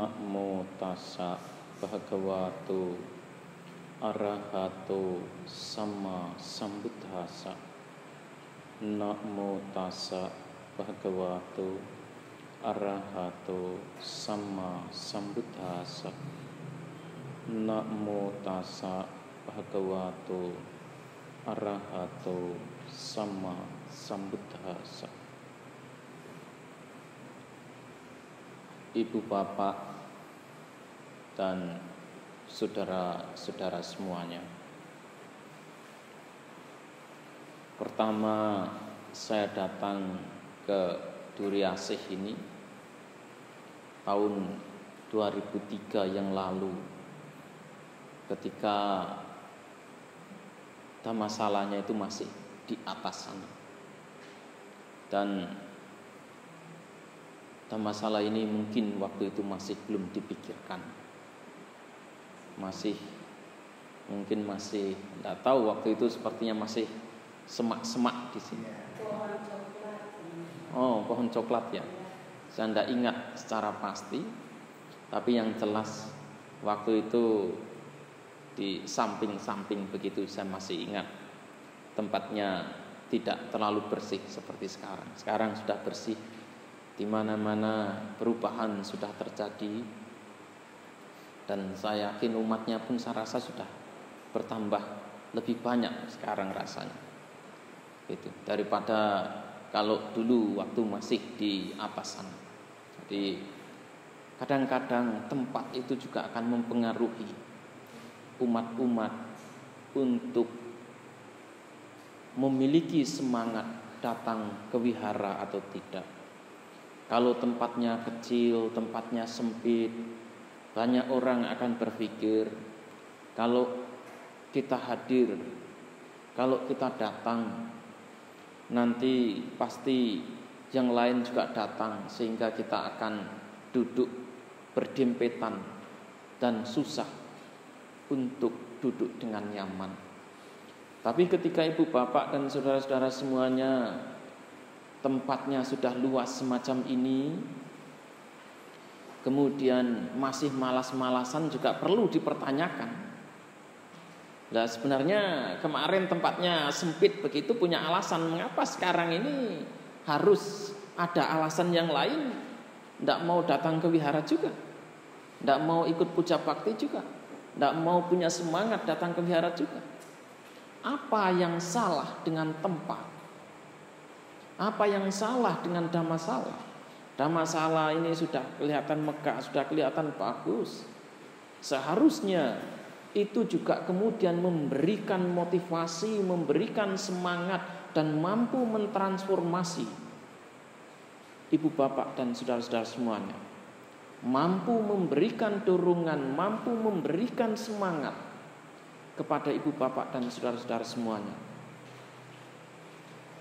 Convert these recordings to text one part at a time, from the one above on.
Namo tassa bhagavato arahato sama sambuddhassa. Namo tassa bhagavato arahato sama sambuddhassa. Namo tassa bhagavato arahato sama sambuddhassa. Ibu bapak dan saudara-saudara semuanya, pertama saya datang ke Duri Asih ini tahun 2003 yang lalu, ketika masalahnya itu masih di atas sana, dan masalah ini mungkin waktu itu masih belum dipikirkan, mungkin masih tidak tahu, waktu itu sepertinya masih semak-semak di sini. Oh, pohon coklat ya. Saya tidak ingat secara pasti, tapi yang jelas waktu itu di samping-samping begitu saya masih ingat. Tempatnya tidak terlalu bersih seperti sekarang. Sekarang sudah bersih. Di mana-mana perubahan sudah terjadi, dan saya yakin umatnya pun saya rasa sudah bertambah lebih banyak sekarang rasanya, gitu, daripada kalau dulu waktu masih di atas sana. Jadi kadang-kadang tempat itu juga akan mempengaruhi umat-umat untuk memiliki semangat datang ke wihara atau tidak. Kalau tempatnya kecil, tempatnya sempit, banyak orang akan berpikir, kalau kita hadir, kalau kita datang, nanti pasti yang lain juga datang, sehingga kita akan duduk berdempetan dan susah untuk duduk dengan nyaman. Tapi ketika ibu bapak dan saudara-saudara semuanya tempatnya sudah luas semacam ini, kemudian masih malas-malasan, juga perlu dipertanyakan. Nah, sebenarnya kemarin tempatnya sempit begitu punya alasan, mengapa sekarang ini harus ada alasan yang lain, tidak mau datang ke wihara juga, tidak mau ikut puja bakti juga, tidak mau punya semangat datang ke wihara juga. Apa yang salah dengan tempat? Apa yang salah dengan Dhammasala? Dhammasala ini sudah kelihatan megah, sudah kelihatan bagus. Seharusnya itu juga kemudian memberikan motivasi, memberikan semangat, dan mampu mentransformasi ibu bapak dan saudara-saudara semuanya. Mampu memberikan dorongan, mampu memberikan semangat kepada ibu bapak dan saudara-saudara semuanya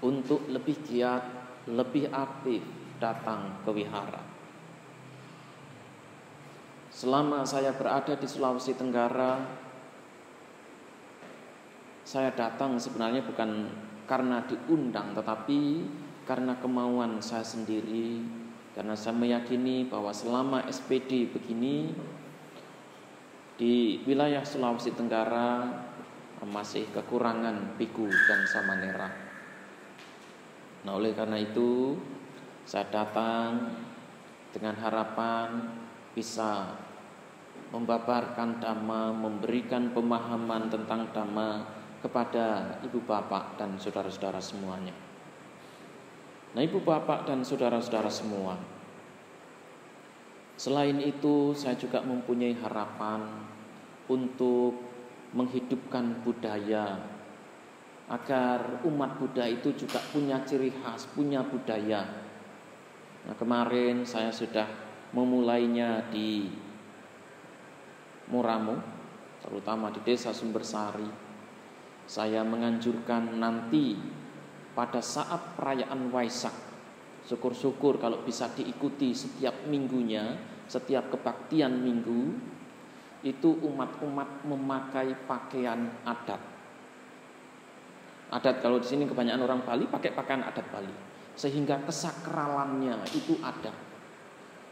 untuk lebih giat, lebih aktif datang ke wihara. Selama saya berada di Sulawesi Tenggara, saya datang sebenarnya bukan karena diundang, tetapi karena kemauan saya sendiri, karena saya meyakini bahwa selama SPD begini di wilayah Sulawesi Tenggara masih kekurangan biku dan samanera. Nah, oleh karena itu saya datang dengan harapan bisa membabarkan Dhamma, memberikan pemahaman tentang Dhamma kepada ibu bapak dan saudara-saudara semuanya. Nah, ibu bapak dan saudara-saudara semua, selain itu saya juga mempunyai harapan untuk menghidupkan budaya, agar umat Buddha itu juga punya ciri khas, punya budaya. Nah, kemarin saya sudah memulainya di Muramo, terutama di Desa Sumbersari. Saya menganjurkan nanti pada saat perayaan Waisak, syukur-syukur kalau bisa diikuti setiap minggunya, setiap kebaktian minggu, itu umat-umat memakai pakaian adat. Adat, kalau di sini kebanyakan orang Bali pakai pakaian adat Bali, sehingga kesakralannya itu ada.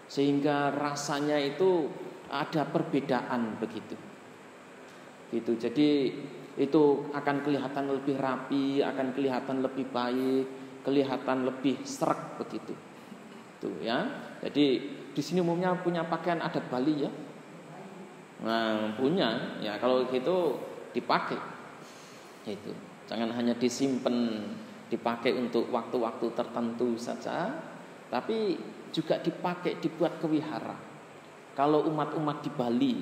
sehingga rasanya itu ada perbedaan begitu. Gitu. Jadi itu akan kelihatan lebih rapi, akan kelihatan lebih baik, kelihatan lebih sreg begitu. Tuh ya. Jadi di sini umumnya punya pakaian adat Bali ya. Nah, punya ya, kalau gitu dipakai. Itu. Jangan hanya disimpan, dipakai untuk waktu-waktu tertentu saja, tapi juga dipakai, dibuat kewihara. Kalau umat-umat di Bali,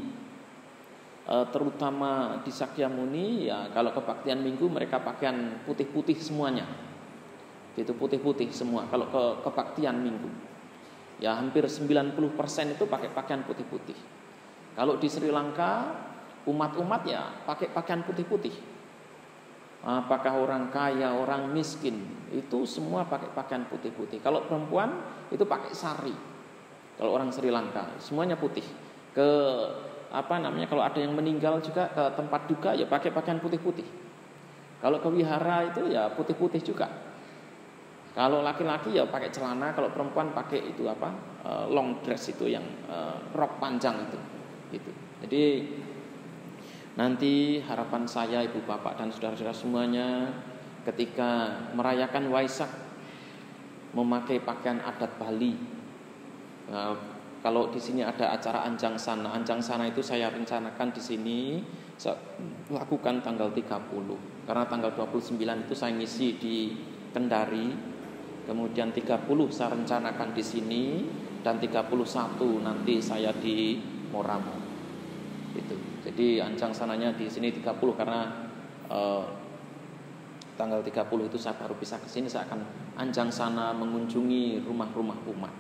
terutama di Sakyamuni, ya kalau kebaktian minggu mereka pakaian putih-putih semuanya. Itu putih-putih semua kalau kebaktian minggu. Ya hampir 90% itu pakai pakaian putih-putih. Kalau di Sri Lanka, umat-umat ya pakai pakaian putih-putih. Apakah orang kaya, orang miskin, itu semua pakai pakaian putih-putih. Kalau perempuan itu pakai sari. Kalau orang Sri Lanka semuanya putih. Kalau ada yang meninggal juga ke tempat duka ya pakai pakaian putih-putih. Kalau ke wihara itu ya putih-putih juga. Kalau laki-laki ya pakai celana, kalau perempuan pakai itu long dress itu yang rok panjang itu. Gitu. Jadi nanti harapan saya ibu bapak dan saudara-saudara semuanya ketika merayakan Waisak memakai pakaian adat Bali. Kalau di sini ada acara Anjang Sana. Anjang Sana itu saya rencanakan di sini saya lakukan tanggal 30. Karena tanggal 29 itu saya ngisi di Kendari. Kemudian 30 saya rencanakan di sini dan 31 nanti saya di Moramo. Itu. Jadi Anjang Sananya di sini 30 karena tanggal 30 itu saya baru bisa ke sini, saya akan Anjang Sana mengunjungi rumah-rumah umat.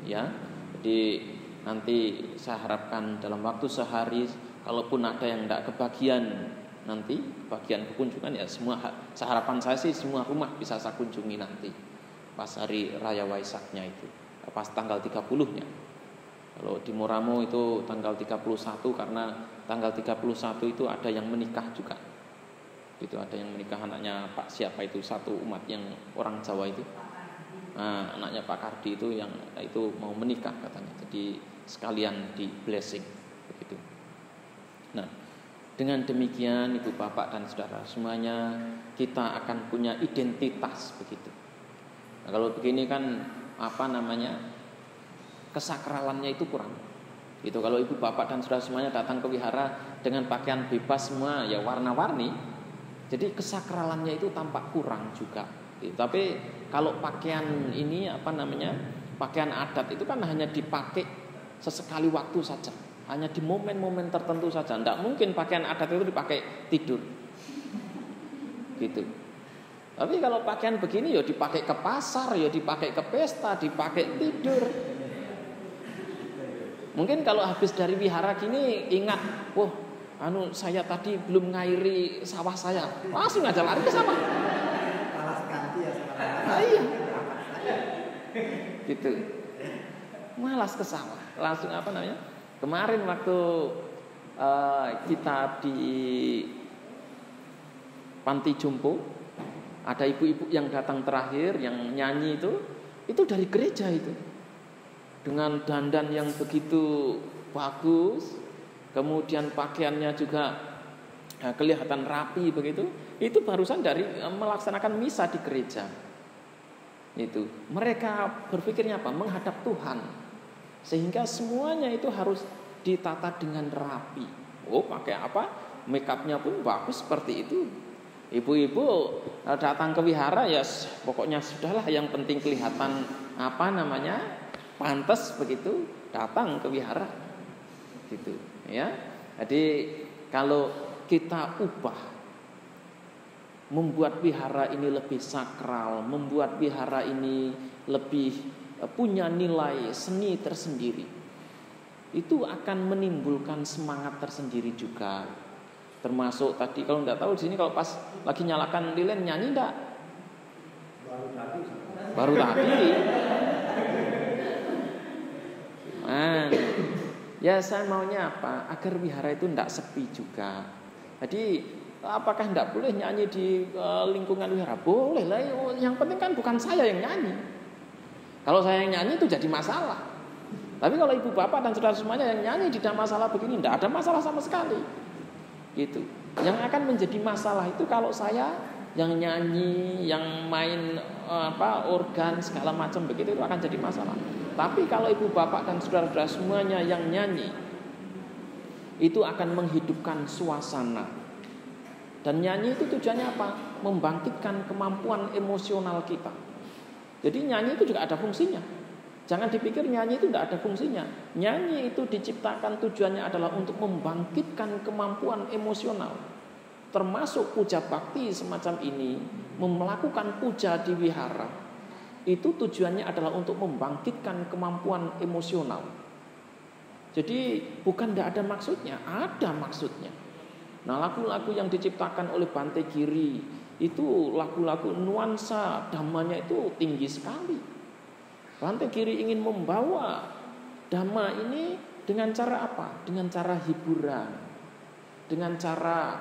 Ya. Jadi nanti saya harapkan dalam waktu sehari, kalaupun ada yang tidak kebagian nanti bagian kekunjungan ya semua, harapan saya sih semua rumah bisa saya kunjungi nanti pas hari raya Waisaknya itu, pas tanggal 30-nya. Kalau di Moramo itu tanggal 31 karena tanggal 31 itu ada yang menikah juga. Itu ada yang menikah anaknya Pak siapa itu satu umat yang orang Jawa itu. Nah, anaknya Pak Kardi itu yang itu mau menikah katanya. Jadi sekalian di blessing begitu. Nah, dengan demikian ibu bapak dan saudara semuanya kita akan punya identitas begitu. Nah, kalau begini kan kesakralannya itu kurang. Itu kalau ibu bapak dan saudara semuanya datang ke wihara dengan pakaian bebas semua ya warna-warni, jadi kesakralannya itu tampak kurang juga. Tapi kalau pakaian ini pakaian adat itu kan hanya dipakai sesekali waktu saja, hanya di momen-momen tertentu saja. Tidak mungkin pakaian adat itu dipakai tidur, gitu. Tapi kalau pakaian begini ya dipakai ke pasar, ya dipakai ke pesta, dipakai tidur. Mungkin kalau habis dari wihara gini ingat, saya tadi belum ngairi sawah saya, langsung aja lari ke sawah. Malas ganti ya sekarang. Iya. Gitu. Malas ke sawah. Langsung Kemarin waktu kita di Panti Jompo, ada ibu-ibu yang datang terakhir yang nyanyi itu dari gereja itu. Dengan dandan yang begitu bagus, kemudian pakaiannya juga kelihatan rapi begitu. Itu barusan dari melaksanakan misa di gereja. Itu mereka berpikirnya menghadap Tuhan, sehingga semuanya itu harus ditata dengan rapi. Pakai make upnya pun bagus seperti itu. Ibu-ibu datang ke wihara ya pokoknya sudahlah, yang penting kelihatan pantas begitu datang ke wihara gitu ya. Jadi kalau kita ubah, membuat wihara ini lebih sakral, membuat wihara ini lebih punya nilai seni tersendiri, itu akan menimbulkan semangat tersendiri juga. Termasuk tadi kalau nggak tahu di sini kalau pas lagi nyalakan lilin nyanyi enggak? Baru tadi. Ya saya maunya agar wihara itu tidak sepi juga. Jadi apakah tidak boleh nyanyi di lingkungan wihara? Boleh lah. Yang penting kan bukan saya yang nyanyi. Kalau saya yang nyanyi itu jadi masalah. Tapi kalau ibu bapak dan saudara semuanya yang nyanyi tidak masalah begini, tidak ada masalah sama sekali. Gitu. Yang akan menjadi masalah itu kalau saya yang nyanyi, yang main organ segala macam begitu, itu akan jadi masalah. Tapi kalau ibu bapak dan saudara-saudara semuanya yang nyanyi, itu akan menghidupkan suasana. Dan nyanyi itu tujuannya apa? Membangkitkan kemampuan emosional kita. Jadi nyanyi itu juga ada fungsinya. Jangan dipikir nyanyi itu tidak ada fungsinya. Nyanyi itu diciptakan tujuannya adalah untuk membangkitkan kemampuan emosional. Termasuk puja bakti semacam ini, melakukan puja di wihara, itu tujuannya adalah untuk membangkitkan kemampuan emosional. Jadi bukan tidak ada maksudnya, ada maksudnya. Nah, lagu-lagu yang diciptakan oleh Bante Giri itu lagu-lagu nuansa dhammanya itu tinggi sekali. Bante Giri ingin membawa dhamma ini dengan cara apa? Dengan cara hiburan, dengan cara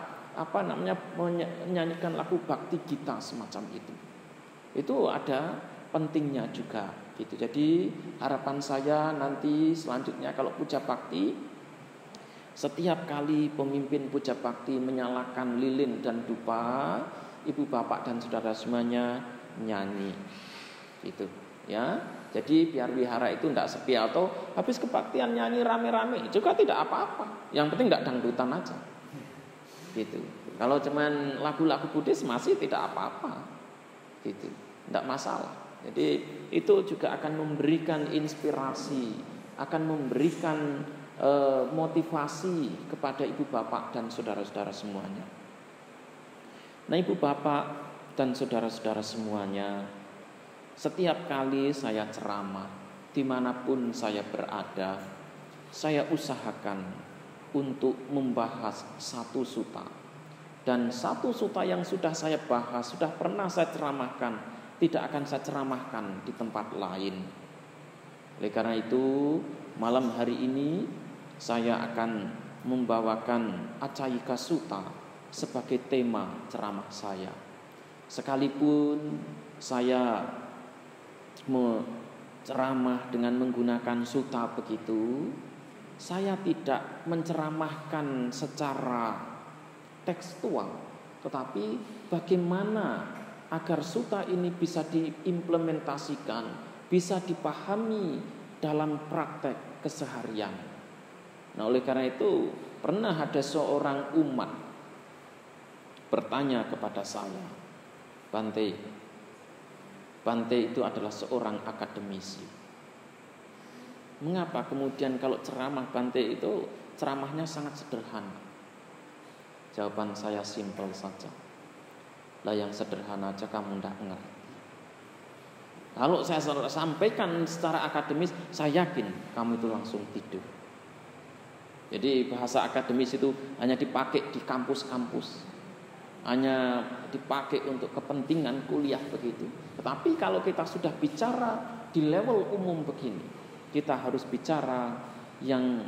menyanyikan lagu bakti gita semacam itu. Itu ada pentingnya juga gitu. Jadi harapan saya nanti selanjutnya kalau puja bakti, setiap kali pemimpin puja bakti menyalakan lilin dan dupa, ibu bapak dan saudara semuanya nyanyi gitu ya. Jadi biar wihara itu tidak sepi, atau habis kebaktian nyanyi rame-rame juga tidak apa-apa. Yang penting tidak dangdutan aja gitu. Kalau cuman lagu-lagu Buddhis masih tidak apa-apa gitu, tidak masalah. Jadi itu juga akan memberikan inspirasi, akan memberikan motivasi kepada ibu bapak dan saudara-saudara semuanya. Nah, ibu bapak dan saudara-saudara semuanya, setiap kali saya ceramah, dimanapun saya berada, saya usahakan untuk membahas satu sutta. Dan satu sutta yang sudah saya bahas, sudah pernah saya ceramahkan, tidak akan saya ceramahkan di tempat lain. Oleh karena itu, malam hari ini saya akan membawakan Acayika Sutta sebagai tema ceramah saya. Sekalipun saya menceramah dengan menggunakan sutta begitu, saya tidak menceramahkan secara tekstual, tetapi bagaimana agar sutta ini bisa diimplementasikan, bisa dipahami dalam praktek keseharian. Nah, oleh karena itu pernah ada seorang umat bertanya kepada saya, Bante itu adalah seorang akademisi. Mengapa kemudian kalau ceramah Bante itu ceramahnya sangat sederhana? Jawaban saya simpel saja. Lah yang sederhana aja kamu tidak ngerti. Kalau saya sampaikan secara akademis, saya yakin kamu itu langsung tidur. Jadi bahasa akademis itu hanya dipakai di kampus-kampus, hanya dipakai untuk kepentingan kuliah begitu. Tetapi kalau kita sudah bicara di level umum begini, kita harus bicara yang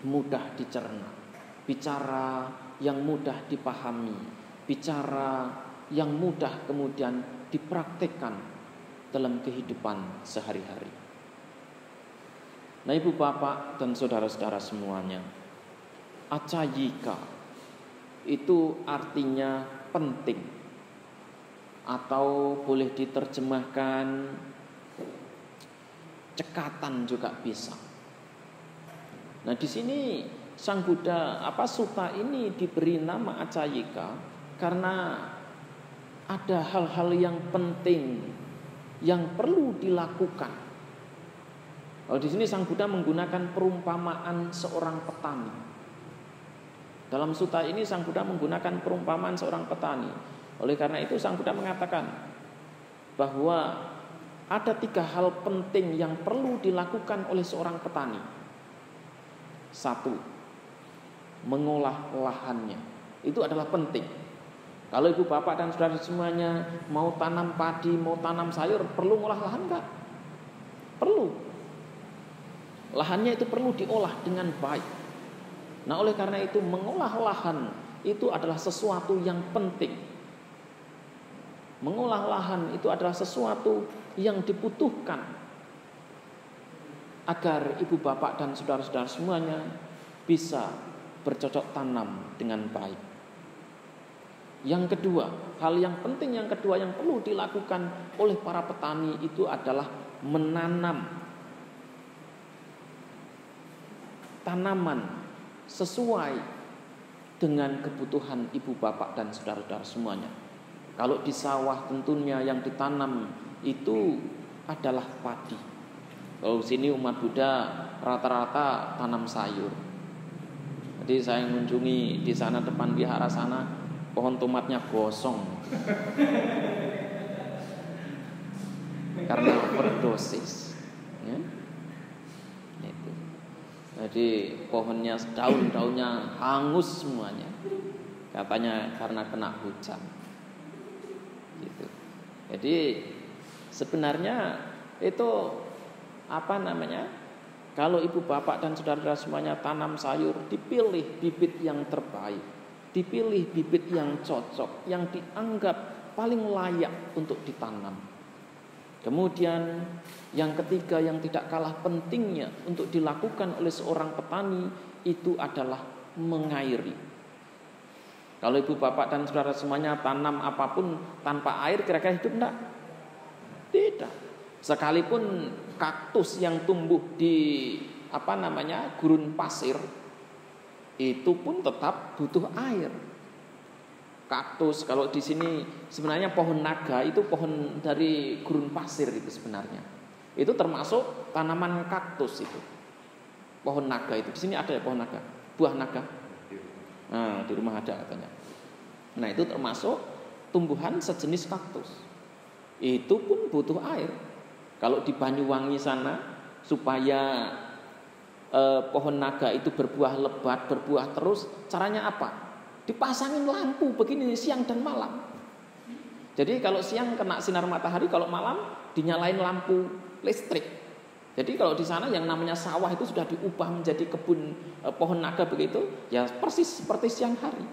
mudah dicerna, bicara yang mudah dipahami, bicara yang mudah kemudian dipraktekkan dalam kehidupan sehari-hari. Nah, ibu bapak dan saudara-saudara semuanya, Acayika itu artinya penting, atau boleh diterjemahkan cekatan juga bisa. Nah, di sini Sang Buddha sutta ini diberi nama Acayika karena ada hal-hal yang penting yang perlu dilakukan. Kalau di sini Sang Buddha menggunakan perumpamaan seorang petani. Dalam sutta ini Sang Buddha menggunakan perumpamaan seorang petani. Oleh karena itu Sang Buddha mengatakan bahwa ada 3 hal penting yang perlu dilakukan oleh seorang petani. 1, mengolah lahannya. Itu adalah penting. Kalau ibu bapak dan saudara semuanya mau tanam padi, mau tanam sayur, perlu ngolah lahan enggak? Perlu. Lahannya itu perlu diolah dengan baik. Nah, oleh karena itu mengolah lahan itu adalah sesuatu yang penting. Mengolah lahan itu adalah sesuatu yang dibutuhkan. agar ibu bapak dan saudara-saudara semuanya bisa bercocok tanam dengan baik. Yang kedua, hal yang penting yang kedua yang perlu dilakukan oleh para petani itu adalah menanam tanaman sesuai dengan kebutuhan ibu bapak dan saudara-saudara semuanya. Kalau di sawah tentunya yang ditanam itu adalah padi. Kalau di sini umat Buddha rata-rata tanam sayur. Jadi saya mengunjungi di sana depan wihara sana, pohon tomatnya gosong karena overdosis. Ya. Itu. Jadi pohonnya daun-daunnya hangus semuanya. Katanya karena kena hujan. Gitu. Jadi sebenarnya itu kalau ibu bapak dan saudara-saudara semuanya tanam sayur, dipilih bibit yang terbaik, dipilih bibit yang cocok, yang dianggap paling layak untuk ditanam. Kemudian yang ketiga yang tidak kalah pentingnya untuk dilakukan oleh seorang petani itu adalah mengairi. Kalau ibu bapak dan saudara semuanya tanam apapun tanpa air, kira-kira hidup enggak? Tidak. Sekalipun kaktus yang tumbuh di gurun pasir itu pun tetap butuh air. Kaktus kalau di sini sebenarnya pohon naga itu pohon dari gurun pasir itu sebenarnya. Itu termasuk tanaman kaktus itu. Pohon naga itu di sini ada ya pohon naga, buah naga. Nah, di rumah ada katanya. Nah, itu termasuk tumbuhan sejenis kaktus. Itu pun butuh air. Kalau di Banyuwangi sana supaya pohon naga itu berbuah lebat, berbuah terus, caranya apa? Dipasangin lampu begini siang dan malam. Jadi kalau siang kena sinar matahari, kalau malam dinyalain lampu listrik. Jadi kalau di sana yang namanya sawah itu sudah diubah menjadi kebun pohon naga begitu, ya persis seperti siang hari.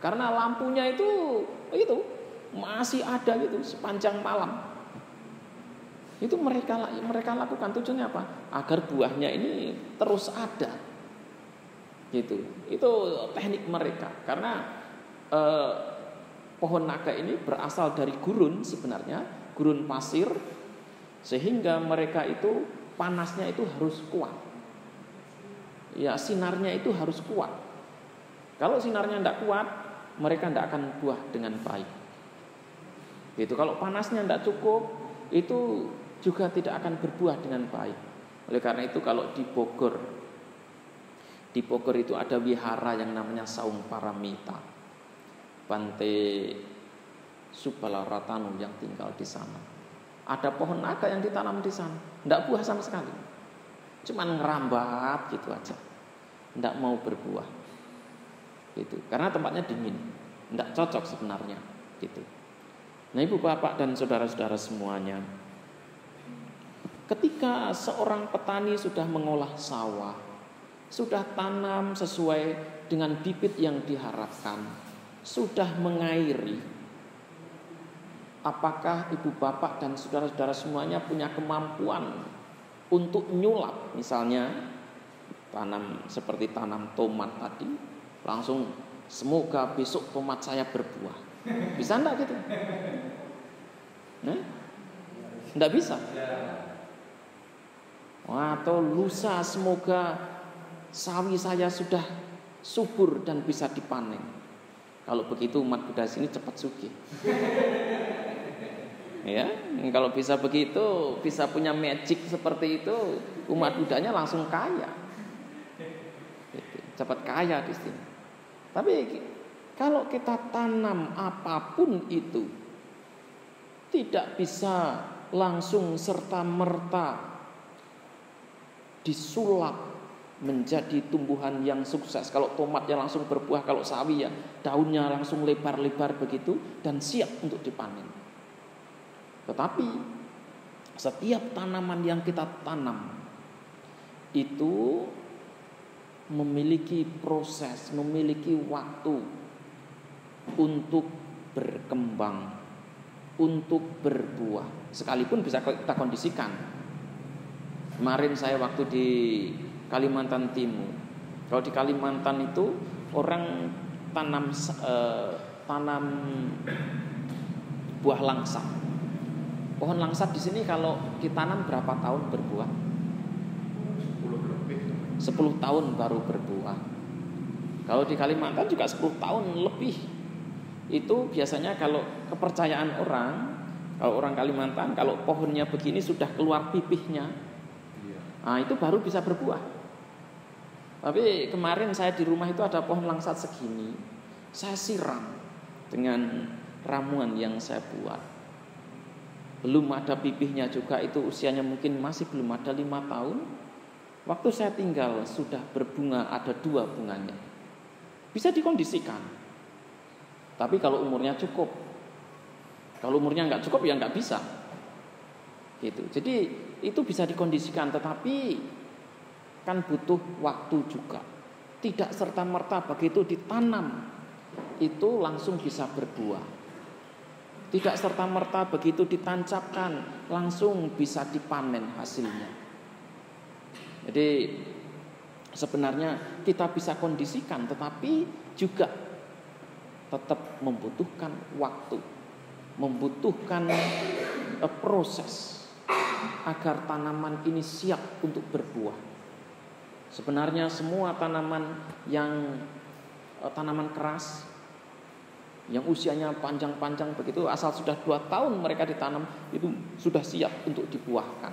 Karena lampunya itu masih ada gitu sepanjang malam. Itu mereka lakukan, tujuannya apa? Agar buahnya ini terus ada. Gitu. Itu teknik mereka. Karena pohon naga ini berasal dari gurun sebenarnya, gurun pasir, sehingga mereka itu panasnya itu harus kuat. Ya, sinarnya itu harus kuat. Kalau sinarnya tidak kuat, mereka tidak akan buah dengan baik. Gitu. Kalau panasnya tidak cukup, itu juga tidak akan berbuah dengan baik. Oleh karena itu kalau di Bogor itu ada wihara yang namanya Saung Paramita. Bante Subalaratanu yang tinggal di sana. Ada pohon naga yang ditanam di sana, tidak buah sama sekali. Cuman ngerambat gitu aja. Tidak mau berbuah. Gitu. Karena tempatnya dingin. Tidak cocok sebenarnya, gitu. Nah, ibu bapak dan saudara-saudara semuanya, ketika seorang petani sudah mengolah sawah, sudah tanam sesuai dengan bibit yang diharapkan, sudah mengairi, apakah ibu bapak dan saudara-saudara semuanya punya kemampuan untuk nyulap? Misalnya seperti tanam tomat tadi, langsung semoga besok tomat saya berbuah. Bisa enggak gitu? Enggak bisa. Atau lusa semoga sawi saya sudah subur dan bisa dipanen. Kalau begitu umat Buddha sini cepat sugih. Ya, kalau bisa begitu, bisa punya magic seperti itu, umat Buddhanya langsung kaya. Cepat kaya di sini. Tapi kalau kita tanam apapun itu tidak bisa langsung serta-merta disulap menjadi tumbuhan yang sukses. Kalau tomatnya langsung berbuah, kalau sawi ya daunnya langsung lebar-lebar begitu dan siap untuk dipanen. Tetapi setiap tanaman yang kita tanam itu memiliki proses, memiliki waktu untuk berkembang, untuk berbuah. Sekalipun bisa kita kondisikan. Kemarin saya waktu di Kalimantan Timur. Kalau di Kalimantan itu orang tanam buah langsat. Pohon langsat di sini kalau ditanam berapa tahun berbuah? 10 tahun baru berbuah. Kalau di Kalimantan juga 10 tahun lebih. Itu biasanya kalau kepercayaan orang, kalau orang Kalimantan, kalau pohonnya begini sudah keluar pipihnya, nah itu baru bisa berbuah. Tapi kemarin saya di rumah itu ada pohon langsat segini, saya siram dengan ramuan yang saya buat. Belum ada pipihnya juga, itu usianya mungkin masih belum ada 5 tahun. Waktu saya tinggal sudah berbunga, ada 2 bunganya. Bisa dikondisikan. Tapi kalau umurnya cukup, kalau umurnya nggak cukup ya nggak bisa. Gitu. Jadi itu bisa dikondisikan, tetapi kan butuh waktu juga. Tidak serta-merta begitu ditanam itu langsung bisa berbuah. Tidak serta-merta begitu ditancapkan langsung bisa dipanen hasilnya. Jadi sebenarnya kita bisa kondisikan, tetapi juga tetap membutuhkan waktu, membutuhkan proses agar tanaman ini siap untuk berbuah. Sebenarnya semua tanaman yang tanaman keras yang usianya panjang-panjang begitu, asal sudah 2 tahun mereka ditanam itu sudah siap untuk dibuahkan.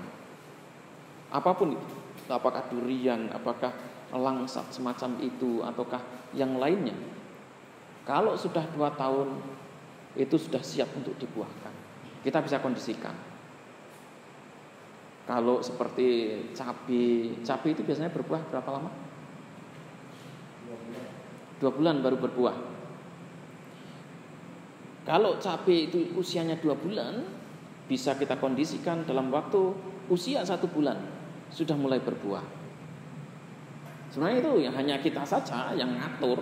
Apapun itu, apakah durian, apakah langsat semacam itu, ataukah yang lainnya. Kalau sudah 2 tahun itu sudah siap untuk dibuahkan. Kita bisa kondisikan. Kalau seperti cabai itu biasanya berbuah berapa lama? 2 bulan baru berbuah. Kalau cabai itu usianya 2 bulan, bisa kita kondisikan dalam waktu usia 1 bulan sudah mulai berbuah. Sebenarnya itu yang hanya kita saja yang ngatur.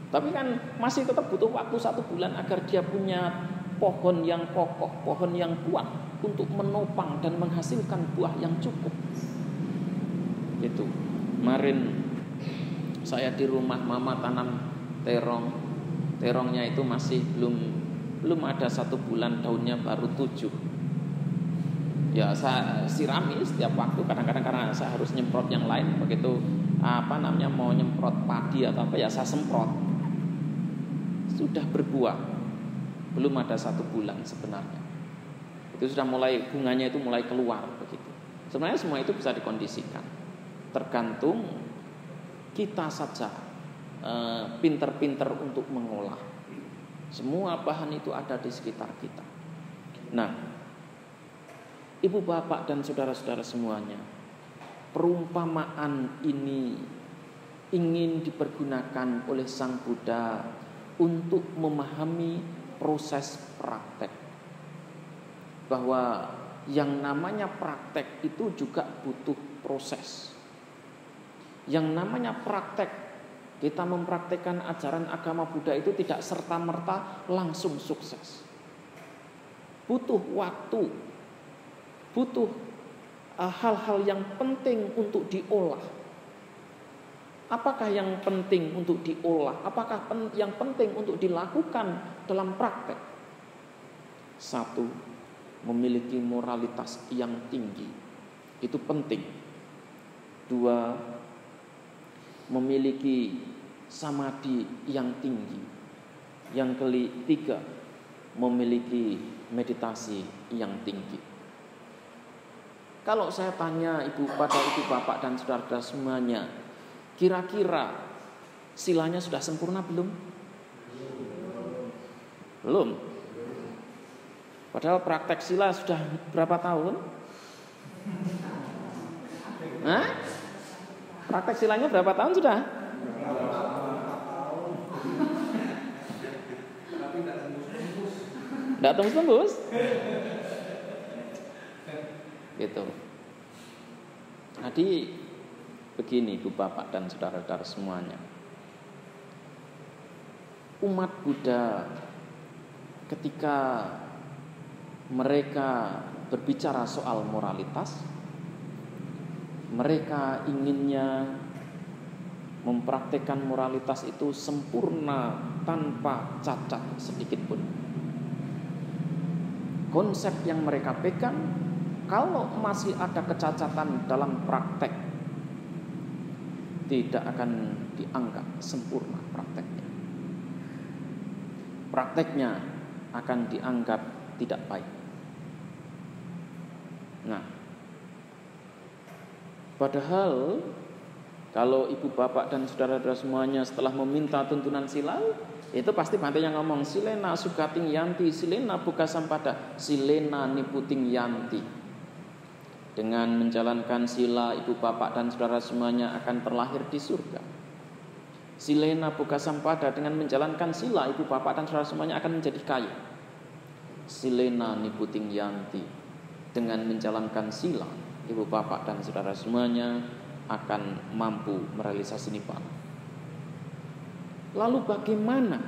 Tapi kan masih tetap butuh waktu 1 bulan agar dia punya pohon yang kokoh, pohon yang kuat untuk menopang dan menghasilkan buah yang cukup. Gitu. Kemarin saya di rumah mama tanam terong. Terongnya itu masih belum ada 1 bulan, daunnya baru 7. Ya saya sirami setiap waktu, kadang-kadang karena saya harus nyemprot yang lain, begitu mau nyemprot padi atau apa ya saya semprot. Sudah berbuah, belum ada 1 bulan sebenarnya. Itu sudah mulai, bunganya itu mulai keluar begitu. Sebenarnya semua itu bisa dikondisikan. Tergantung kita saja pinter-pinter untuk mengolah. Semua bahan itu ada di sekitar kita. Nah, ibu bapak dan saudara-saudara semuanya, perumpamaan ini ingin dipergunakan oleh Sang Buddha untuk memahami proses praktek. Bahwa yang namanya praktek itu juga butuh proses. Yang namanya praktek, kita mempraktekkan ajaran agama Buddha itu tidak serta-merta langsung sukses. Butuh waktu, butuh hal-hal yang penting untuk diolah. Apakah yang penting untuk diolah? Apakah yang penting untuk dilakukan dalam praktek? 1, memiliki moralitas yang tinggi. Itu penting. 2, memiliki samadhi yang tinggi. Yang ketiga, memiliki meditasi yang tinggi. Kalau saya tanya ibu bapak dan saudara-saudara semuanya, kira-kira silanya sudah sempurna belum? Belum. Padahal praktek sila sudah berapa tahun? Hah? Praktek silanya berapa tahun sudah? Tidak tembus-tembus. Gitu. Jadi begini ibu bapak dan saudara-saudara semuanya. Umat Buddha ketika mereka berbicara soal moralitas, Mereka inginnya mempraktekkan moralitas itu sempurna tanpa cacat sedikit pun. Konsep yang mereka pegang, kalau masih ada kecacatan dalam praktek, tidak akan dianggap sempurna prakteknya. Prakteknya akan dianggap tidak baik. Nah, padahal kalau ibu bapak dan saudara-saudara semuanya setelah meminta tuntunan sila, itu pasti banyak yang ngomong silena sugating yanti, silena buka sampada, silena niputing yanti. Dengan menjalankan sila, ibu bapak dan saudara semuanya akan terlahir di surga. Silena buka sampada, dengan menjalankan sila, ibu bapak dan saudara semuanya akan menjadi kaya. Silena niputing yanti, dengan menjalankan sila, ibu bapak dan saudara semuanya akan mampu merealisasi nibbana. Lalu bagaimana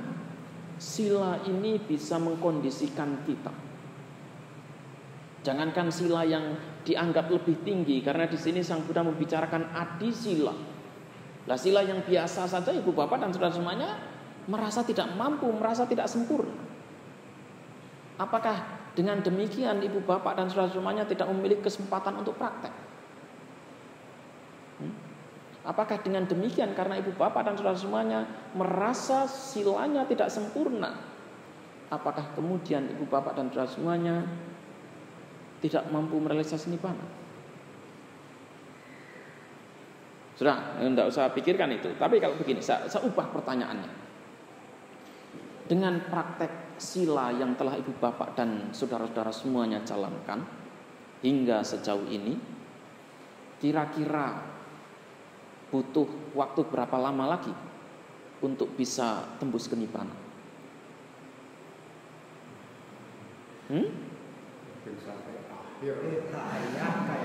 sila ini bisa mengkondisikan kita? Jangankan sila yang dianggap lebih tinggi, karena di sini Sang Buddha membicarakan adi sila. Lah sila yang biasa saja ibu bapak dan saudara semuanya merasa tidak mampu, merasa tidak sempurna. Apakah dengan demikian ibu bapak dan saudara semuanya tidak memiliki kesempatan untuk praktek? Apakah dengan demikian karena ibu bapak dan saudara semuanya merasa silanya tidak sempurna, apakah kemudian ibu bapak dan saudara semuanya tidak mampu merealisasi nibbana? Sudah, tidak usah pikirkan itu. Tapi kalau begini, saya ubah pertanyaannya. Dengan praktek sila yang telah ibu bapak dan saudara-saudara semuanya jalankan hingga sejauh ini, kira-kira butuh waktu berapa lama lagi untuk bisa tembus ke nibbana? Sampai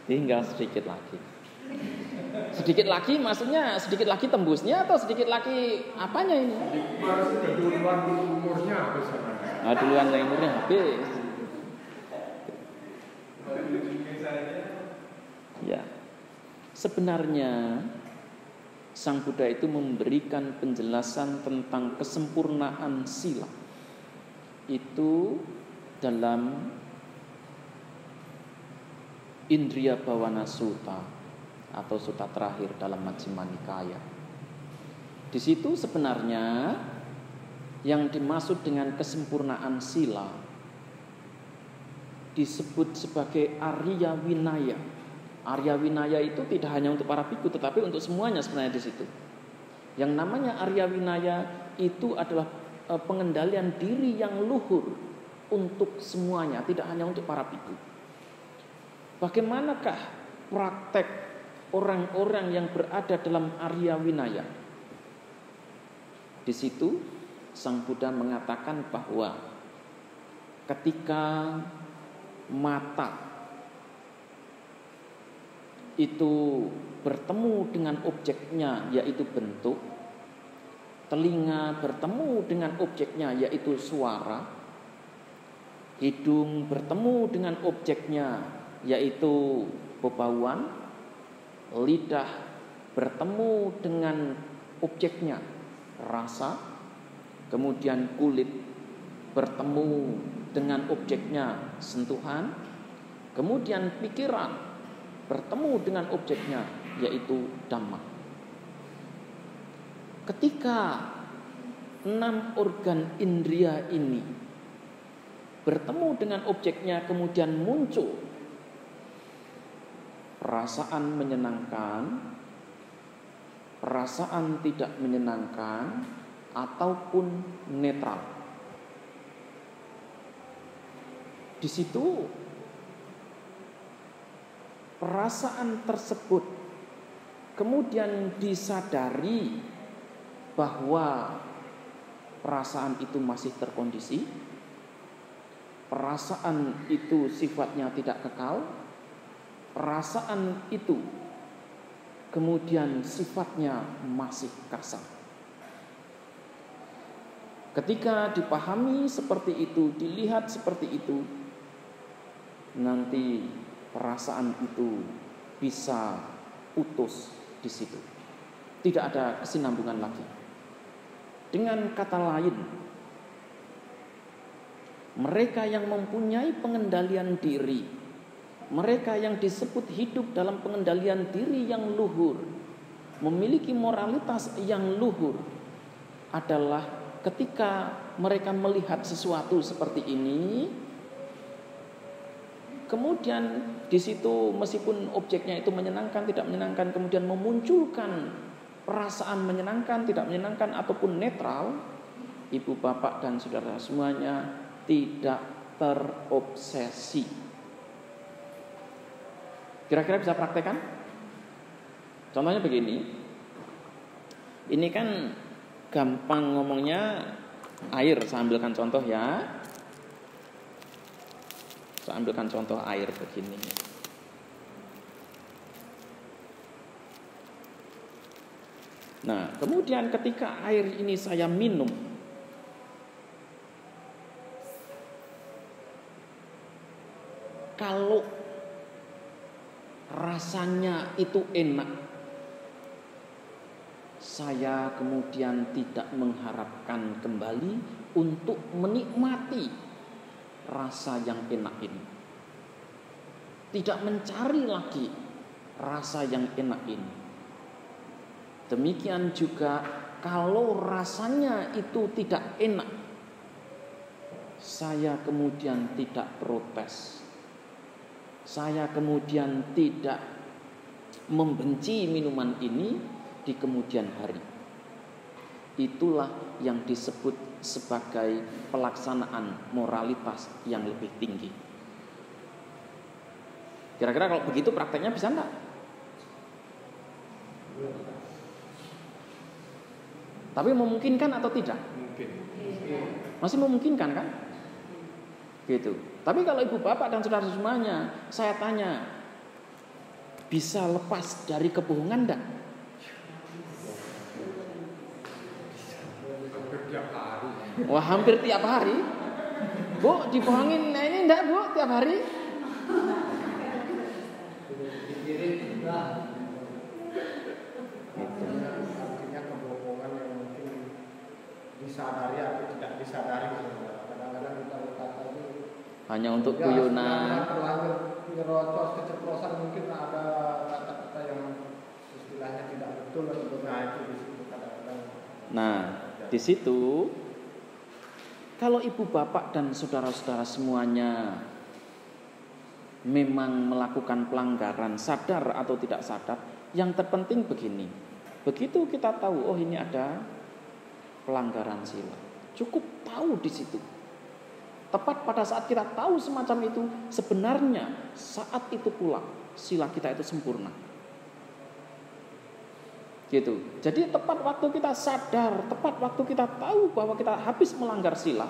tinggal sedikit lagi. Sedikit lagi maksudnya sedikit lagi tembusnya atau sedikit lagi apanya ini? Duluan umurnya habis. Duluan umurnya habis. Ya. Sebenarnya Sang Buddha itu memberikan penjelasan tentang kesempurnaan sila itu dalam Indriya Bhavana Sutta atau sutta terakhir dalam Majjhima Nikaya. Di situ sebenarnya yang dimaksud dengan kesempurnaan sila disebut sebagai Arya Winaya. Arya Winaya itu tidak hanya untuk para bhikkhu tetapi untuk semuanya sebenarnya di situ. Yang namanya Arya Winaya itu adalah pengendalian diri yang luhur untuk semuanya, tidak hanya untuk para bhikkhu. Bagaimanakah praktek orang-orang yang berada dalam Arya Winaya? Di situ Sang Buddha mengatakan bahwa ketika mata itu bertemu dengan objeknya yaitu bentuk, telinga bertemu dengan objeknya yaitu suara, hidung bertemu dengan objeknya yaitu bebauan, lidah bertemu dengan objeknya rasa, kemudian kulit bertemu dengan objeknya sentuhan, kemudian pikiran bertemu dengan objeknya yaitu dhamma. Ketika 6 organ indria ini bertemu dengan objeknya kemudian muncul perasaan menyenangkan, perasaan tidak menyenangkan, ataupun netral. Di situ perasaan tersebut kemudian disadari bahwa perasaan itu masih terkondisi, perasaan itu sifatnya tidak kekal, perasaan itu kemudian sifatnya masih kasar. Ketika dipahami seperti itu, dilihat seperti itu, nanti perasaan itu bisa putus di situ. Tidak ada kesinambungan lagi. Dengan kata lain, mereka yang mempunyai pengendalian diri, mereka yang disebut hidup dalam pengendalian diri yang luhur, memiliki moralitas yang luhur, adalah ketika mereka melihat sesuatu seperti ini, kemudian di situ meskipun objeknya itu menyenangkan, tidak menyenangkan, kemudian memunculkan perasaan menyenangkan, tidak menyenangkan ataupun netral, ibu bapak dan saudara semuanya tidak terobsesi. Kira-kira bisa praktekkan? Contohnya begini. Ini kan gampang ngomongnya air. Saya ambilkan contoh ya. Saya ambilkan contoh air begini. Nah, kemudian ketika air ini saya minum, kalau rasanya itu enak, saya kemudian tidak mengharapkan kembali untuk menikmati rasa yang enak ini. Tidak mencari lagi rasa yang enak ini. Demikian juga kalau rasanya itu tidak enak, saya kemudian tidak protes. Saya kemudian tidak membenci minuman ini di kemudian hari. Itulah yang disebut sebagai pelaksanaan moralitas yang lebih tinggi. Kira-kira kalau begitu prakteknya bisa enggak? Tapi memungkinkan atau tidak? Mungkin. Masih memungkinkan kan? Gitu. Tapi kalau ibu bapak dan saudara semuanya, saya tanya, bisa lepas dari kebohongan enggak? Hampir tiap hari. Wah, hampir tiap hari. Bu, dibohongin ini enggak, Bu, tiap hari? Artinya kebohongan yang mungkin disadari atau tidak disadari. Kadang-kadang kita berkata itu Hanya untuk guyonan. Terlanjur nyerocos, keceplosan, mungkin ada kata-kata yang istilahnya tidak betul atau itu di situ kadang-kadang. Nah, di situ kalau ibu bapak dan saudara-saudara semuanya memang melakukan pelanggaran, sadar atau tidak sadar, yang terpenting begini. Begitu kita tahu, oh ini ada pelanggaran sila, cukup tahu di situ. Tepat pada saat kita tahu semacam itu, sebenarnya saat itu pula sila kita itu sempurna. Gitu. Jadi tepat waktu kita sadar, tepat waktu kita tahu bahwa kita habis melanggar sila,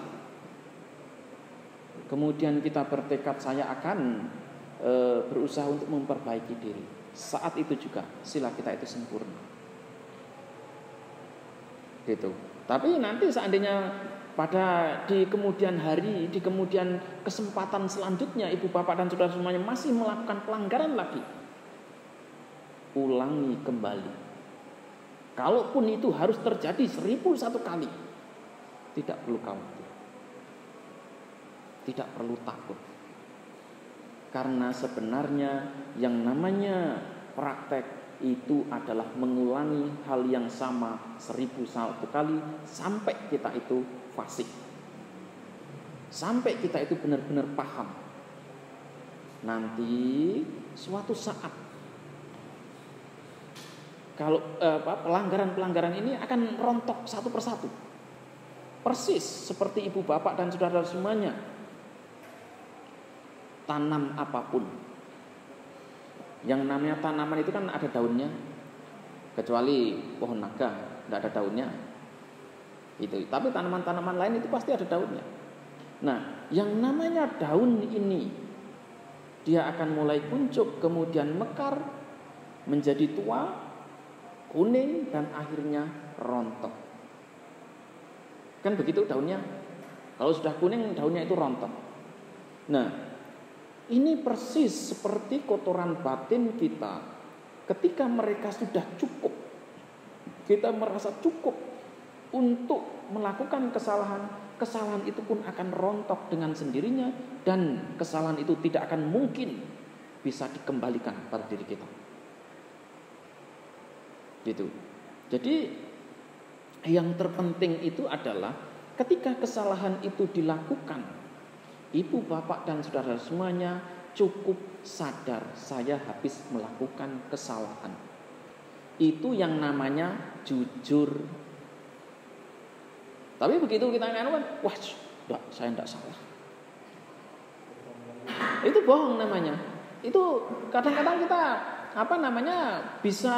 kemudian kita bertekad saya akan berusaha untuk memperbaiki diri. Saat itu juga sila kita itu sempurna. Gitu. Tapi nanti seandainya pada di kemudian hari, di kemudian kesempatan selanjutnya ibu bapak dan saudara semuanya masih melakukan pelanggaran lagi, ulangi kembali. Kalaupun itu harus terjadi 1001 kali, tidak perlu khawatir, tidak perlu takut. Karena sebenarnya yang namanya praktek itu adalah mengulangi hal yang sama 1001 kali sampai kita itu fasih, sampai kita itu benar-benar paham. Nanti suatu saat kalau pelanggaran-pelanggaran ini akan rontok satu persatu, persis seperti ibu bapak dan saudara semuanya. Tanam apapun, yang namanya tanaman itu kan ada daunnya, kecuali pohon naga tidak ada daunnya. Itu. Tapi tanaman-tanaman lain itu pasti ada daunnya. Nah, yang namanya daun ini dia akan mulai kuncup, kemudian mekar, menjadi tua, kuning, dan akhirnya rontok. Kan begitu daunnya. Kalau sudah kuning, daunnya itu rontok. Nah, ini persis seperti kotoran batin kita. Ketika mereka sudah cukup, kita merasa cukup untuk melakukan kesalahan, kesalahan itu pun akan rontok dengan sendirinya, dan kesalahan itu tidak akan mungkin bisa dikembalikan pada diri kita. Gitu. Jadi yang terpenting itu adalah ketika kesalahan itu dilakukan, ibu, bapak, dan saudara semuanya cukup sadar saya habis melakukan kesalahan. Itu yang namanya jujur. Tapi begitu kita ngomong, wah, saya tidak salah. Itu bohong namanya. Itu kadang-kadang kita bisa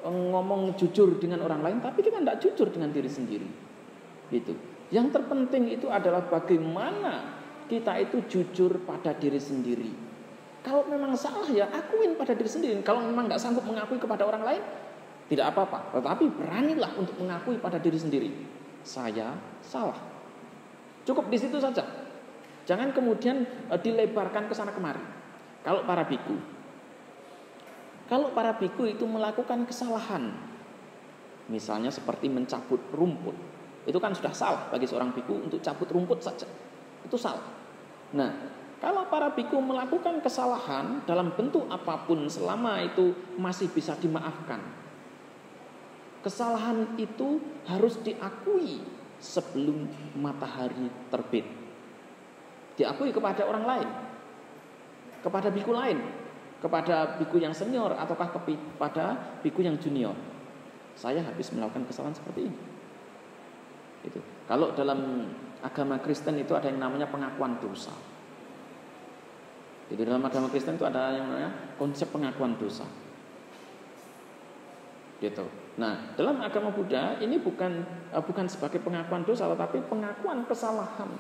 ngomong jujur dengan orang lain, tapi kita tidak jujur dengan diri sendiri. Gitu. Yang terpenting itu adalah bagaimana kita itu jujur pada diri sendiri. Kalau memang salah ya akuin pada diri sendiri. Kalau memang tidak sanggup mengakui kepada orang lain, tidak apa-apa. Tetapi beranilah untuk mengakui pada diri sendiri. Saya salah. Cukup di situ saja. Jangan kemudian dilebarkan ke sana kemari. Kalau para biku itu melakukan kesalahan, misalnya seperti mencabut rumput, itu kan sudah salah bagi seorang biku untuk cabut rumput saja. Itu salah. Nah, kalau para biku melakukan kesalahan dalam bentuk apapun selama itu masih bisa dimaafkan, kesalahan itu harus diakui sebelum matahari terbit. Diakui kepada orang lain, kepada biku lain, kepada biku yang senior ataukah kepada biku yang junior. Saya habis melakukan kesalahan seperti ini. Itu. Kalau dalam agama Kristen itu ada yang namanya pengakuan dosa. Itu dalam agama Kristen itu ada yang namanya konsep pengakuan dosa. Gitu. Nah, dalam agama Buddha ini bukan sebagai pengakuan dosa, tetapi pengakuan kesalahan.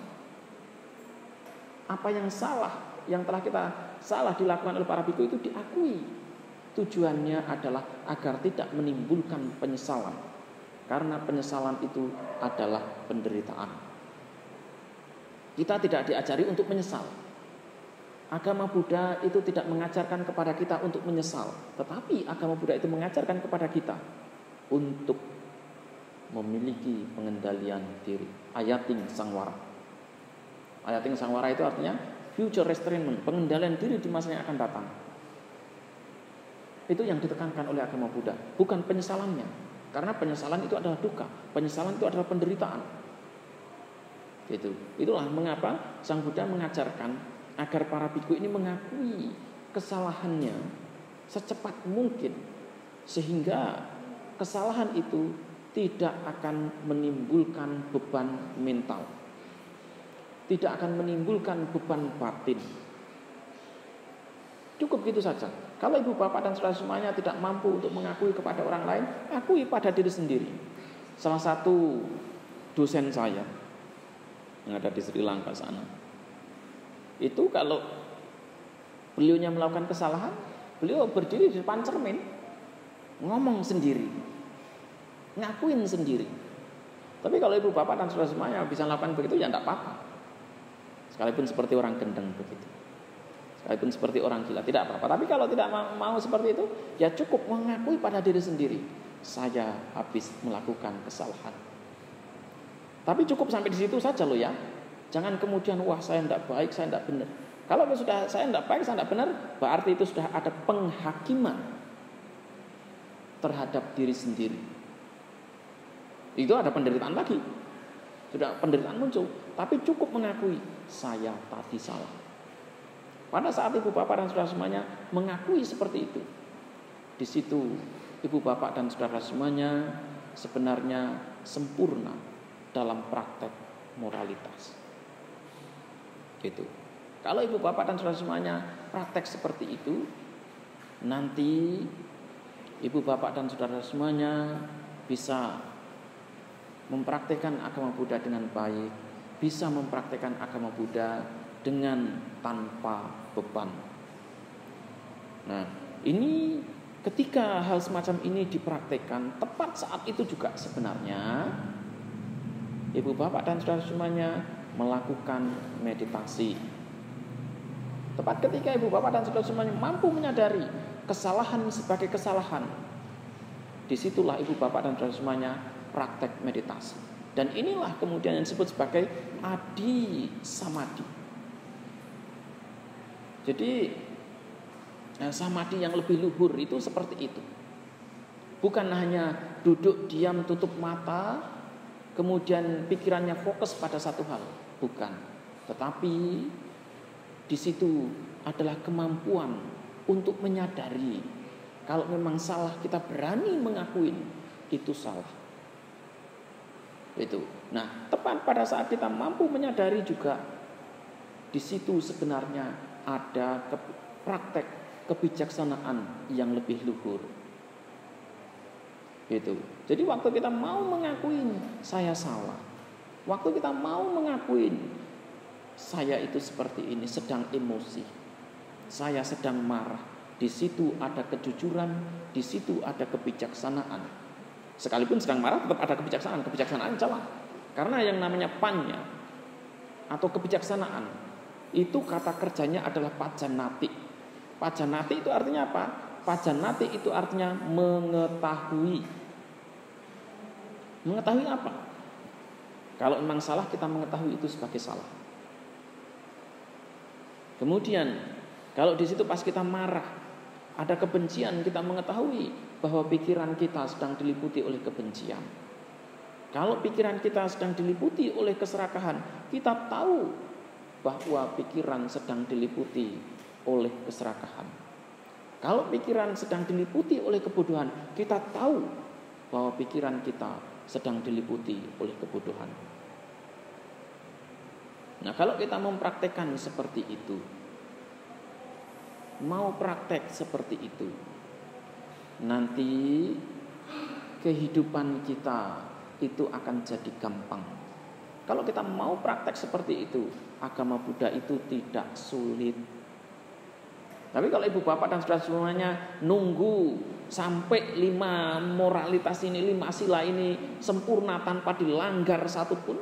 Apa yang salah, yang telah kita salah dilakukan oleh para biku itu diakui. Tujuannya adalah agar tidak menimbulkan penyesalan. Karena penyesalan itu adalah penderitaan. Kita tidak diajari untuk menyesal. Agama Buddha itu tidak mengajarkan kepada kita untuk menyesal, tetapi agama Buddha itu mengajarkan kepada kita untuk memiliki pengendalian diri. Ayating Sangwara. Ayating Sangwara itu artinya future restrainment, pengendalian diri di masa yang akan datang. Itu yang ditekankan oleh agama Buddha, bukan penyesalannya. Karena penyesalan itu adalah duka, penyesalan itu adalah penderitaan. Itulah mengapa Sang Buddha mengajarkan agar para biku ini mengakui kesalahannya secepat mungkin, sehingga kesalahan itu tidak akan menimbulkan beban mental, tidak akan menimbulkan beban batin. Cukup gitu saja. Kalau ibu bapak dan saudara semuanya tidak mampu untuk mengakui kepada orang lain, akui pada diri sendiri. Salah satu dosen saya yang ada di Sri Lanka sana, itu kalau beliaunya melakukan kesalahan, beliau berdiri di depan cermin, ngomong sendiri, ngakuin sendiri. Tapi kalau ibu bapak dan saudara semuanya bisa melakukan begitu, ya tidak apa-apa. Sekalipun seperti orang gendeng begitu, sekalipun seperti orang gila, tidak apa-apa. Tapi kalau tidak mau seperti itu, ya cukup mengakui pada diri sendiri, saya habis melakukan kesalahan. Tapi cukup sampai di situ saja loh ya. Jangan kemudian wah saya tidak baik, saya tidak benar. Kalau sudah saya tidak baik, saya tidak benar, berarti itu sudah ada penghakiman terhadap diri sendiri. Itu ada penderitaan lagi. Sudah penderitaan muncul. Tapi cukup mengakui saya tadi salah. Pada saat ibu bapak dan saudara semuanya mengakui seperti itu, di situ ibu bapak dan saudara semuanya sebenarnya sempurna dalam praktek moralitas. Gitu. Kalau ibu bapak dan saudara semuanya praktek seperti itu, nanti ibu bapak dan saudara semuanya bisa mempraktekkan agama Buddha dengan baik, bisa mempraktekkan agama Buddha dengan tanpa beban. Nah, ini ketika hal semacam ini dipraktekkan, tepat saat itu juga sebenarnya ibu bapak dan saudara semuanya melakukan meditasi. Tepat ketika ibu bapak dan saudara semuanya mampu menyadari kesalahan sebagai kesalahan, disitulah ibu bapak dan saudara semuanya praktek meditasi. Dan inilah kemudian yang disebut sebagai adi samadhi. Jadi samadhi yang lebih luhur itu seperti itu. Bukan hanya duduk diam tutup mata, kemudian pikirannya fokus pada satu hal, bukan. Tetapi di situ adalah kemampuan untuk menyadari kalau memang salah, kita berani mengakui itu salah. Itu. Nah, tepat pada saat kita mampu menyadari juga, di situ sebenarnya ada praktek kebijaksanaan yang lebih luhur. Gitu. Jadi waktu kita mau mengakui saya salah, waktu kita mau mengakui saya itu seperti ini, sedang emosi, saya sedang marah, di situ ada kejujuran, di situ ada kebijaksanaan. Sekalipun sedang marah tetap ada kebijaksanaan. Kebijaksanaan salah. Karena yang namanya panya atau kebijaksanaan itu kata kerjanya adalah pajanati. Pajanati itu artinya apa? Pajanati itu artinya mengetahui. Mengetahui apa? Kalau memang salah, kita mengetahui itu sebagai salah. Kemudian kalau di situ pas kita marah, ada kebencian, kita mengetahui bahwa pikiran kita sedang diliputi oleh kebencian. Kalau pikiran kita sedang diliputi oleh keserakahan, kita tahu bahwa pikiran sedang diliputi oleh keserakahan. Kalau pikiran sedang diliputi oleh kebodohan, kita tahu bahwa pikiran kita sedang diliputi oleh kebodohan. Nah, kalau kita mempraktekkan seperti itu, mau praktek seperti itu, nanti kehidupan kita itu akan jadi gampang. Kalau kita mau praktek seperti itu, agama Buddha itu tidak sulit. Tapi kalau ibu bapak dan saudara semuanya nunggu sampai 5 moralitas ini, 5 sila ini sempurna tanpa dilanggar satupun,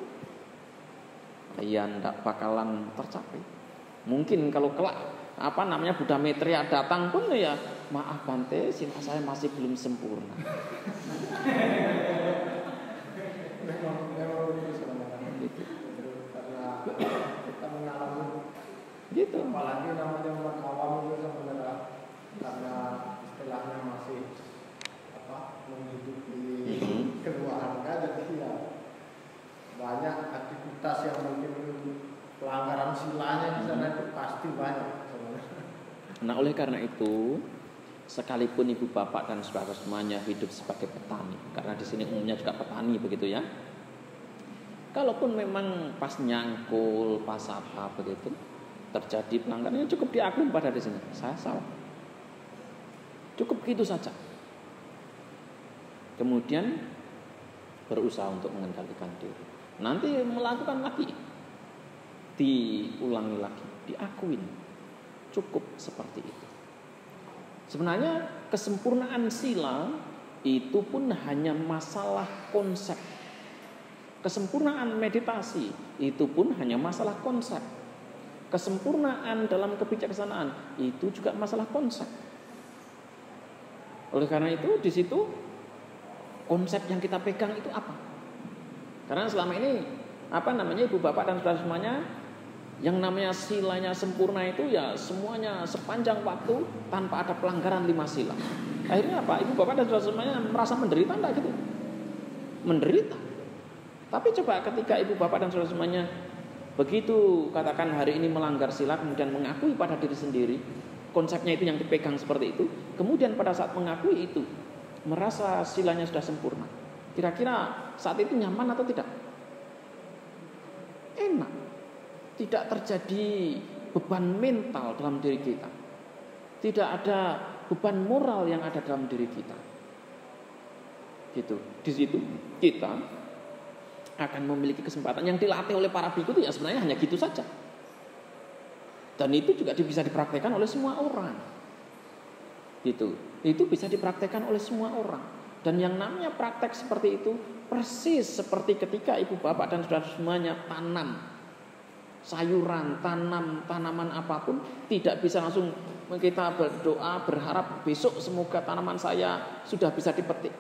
ya tidak bakalan tercapai. Mungkin kalau kelak Buddha Maitreya datang pun ya, maaf Bante, sila saya masih belum sempurna. Gitu. Karena kita mengalami gitu. Apalagi namanya umat awam itu sebenarnya karena istilahnya masih menghidupi keluarga, jadi ya banyak aktivitas yang mungkin pelanggaran silanya di sana itu pasti banyak. Nah, oleh karena itu, sekalipun ibu bapak dan saudara semuanya hidup sebagai petani, karena di sini umumnya juga petani begitu ya. Kalaupun memang pas nyangkul, pas apa begitu terjadi pelanggaran, cukup diakui pada di sini, saya salah. Cukup begitu saja. Kemudian berusaha untuk mengendalikan diri. Nanti melakukan lagi, diulangi lagi, diakuin. Cukup seperti itu. Sebenarnya kesempurnaan sila itu pun hanya masalah konsep. Kesempurnaan meditasi itu pun hanya masalah konsep. Kesempurnaan dalam kebijaksanaan itu juga masalah konsep. Oleh karena itu di situ konsep yang kita pegang itu apa? Karena selama ini ibu bapak dan saudara semuanya, yang namanya silanya sempurna itu ya semuanya sepanjang waktu tanpa ada pelanggaran 5 sila. Akhirnya apa? Ibu bapak dan saudara semuanya merasa menderita enggak gitu? Menderita. Tapi coba ketika ibu bapak dan saudara semuanya begitu katakan hari ini melanggar sila, kemudian mengakui pada diri sendiri, konsepnya itu yang dipegang seperti itu, kemudian pada saat mengakui itu merasa silanya sudah sempurna, kira-kira saat itu nyaman atau tidak? Enak. Tidak terjadi beban mental dalam diri kita, tidak ada beban moral yang ada dalam diri kita. Gitu. Di situ kita akan memiliki kesempatan yang dilatih oleh para bhikkhu itu ya sebenarnya hanya gitu saja. Dan itu juga bisa dipraktekkan oleh semua orang. Gitu. Itu bisa dipraktekkan oleh semua orang. Dan yang namanya praktek seperti itu persis seperti ketika ibu bapak dan saudara semuanya tanam sayuran, tanam tanaman apapun, tidak bisa langsung kita berdoa berharap besok semoga tanaman saya sudah bisa dipetik.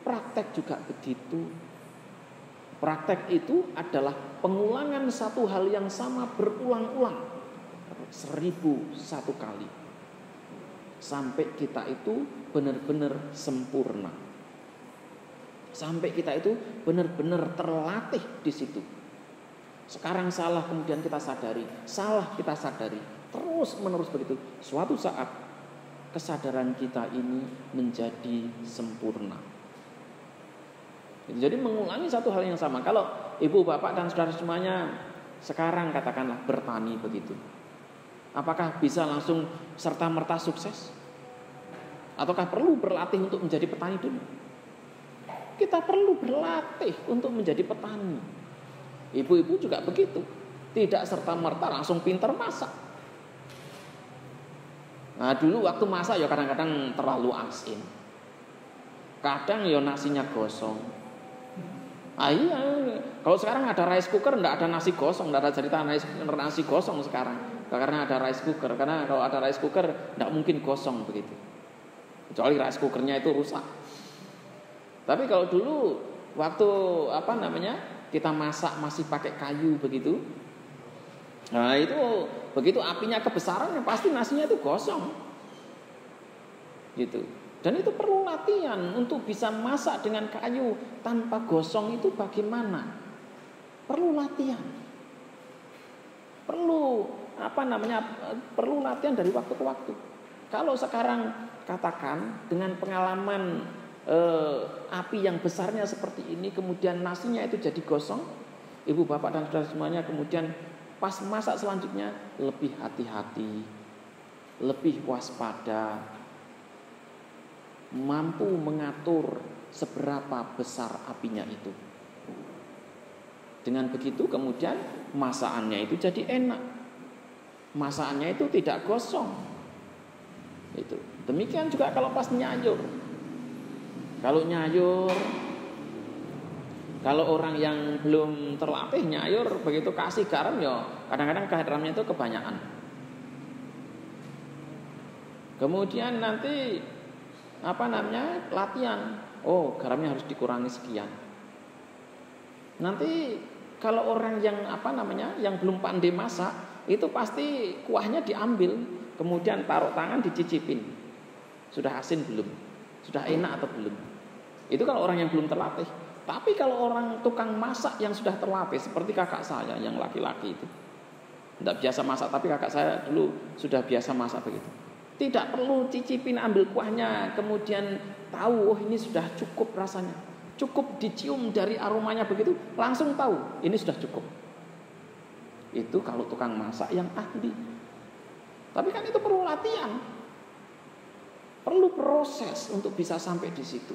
Praktek juga begitu. Praktek itu adalah pengulangan satu hal yang sama berulang-ulang 1001 kali sampai kita itu benar-benar sempurna, sampai kita itu benar-benar terlatih di situ. Sekarang salah, kemudian kita sadari, salah kita sadari, terus menerus begitu. Suatu saat kesadaran kita ini menjadi sempurna. Jadi mengulangi satu hal yang sama. Kalau ibu, bapak dan saudara semuanya sekarang katakanlah bertani begitu, apakah bisa langsung serta-merta sukses? Ataukah perlu berlatih untuk menjadi petani dulu? Kita perlu berlatih untuk menjadi petani. Ibu-ibu juga begitu, tidak serta-merta langsung pintar masak. Nah dulu waktu masak ya kadang-kadang terlalu asin, kadang ya nasinya gosong. Iya, kalau sekarang ada rice cooker, enggak ada nasi gosong, enggak ada cerita nasi gosong sekarang. Karena ada rice cooker, karena kalau ada rice cooker enggak mungkin gosong begitu. Kecuali rice cookernya itu rusak. Tapi kalau dulu waktu kita masak masih pakai kayu begitu. Nah itu begitu apinya kebesaran ya pasti nasinya itu gosong. Gitu. Dan itu perlu latihan untuk bisa masak dengan kayu tanpa gosong itu bagaimana? Perlu latihan. Perlu latihan dari waktu ke waktu. Kalau sekarang katakan dengan pengalaman api yang besarnya seperti ini, kemudian nasinya itu jadi gosong, ibu bapak dan saudara semuanya kemudian pas masak selanjutnya lebih hati-hati, lebih waspada, mampu mengatur seberapa besar apinya itu. Dengan begitu kemudian masakannya itu jadi enak, masakannya itu tidak gosong. Itu. Demikian juga kalau pas nyayur. Kalau nyayur, kalau orang yang belum terlatih nyayur begitu kasih garam ya kadang-kadang garamnya itu kebanyakan. Kemudian nanti latihan. Oh, garamnya harus dikurangi sekian. Nanti kalau orang yang yang belum pandai masak, itu pasti kuahnya diambil, kemudian taruh tangan dicicipin. Sudah asin belum? Sudah enak atau belum? Itu kalau orang yang belum terlatih. Tapi kalau orang tukang masak yang sudah terlatih, seperti kakak saya yang laki-laki itu, tidak biasa masak, tapi kakak saya dulu sudah biasa masak begitu. Tidak perlu cicipin ambil kuahnya, kemudian tahu ini sudah cukup rasanya. Cukup dicium dari aromanya begitu, langsung tahu ini sudah cukup. Itu kalau tukang masak yang ahli. Tapi kan itu perlu latihan. Perlu proses untuk bisa sampai di situ.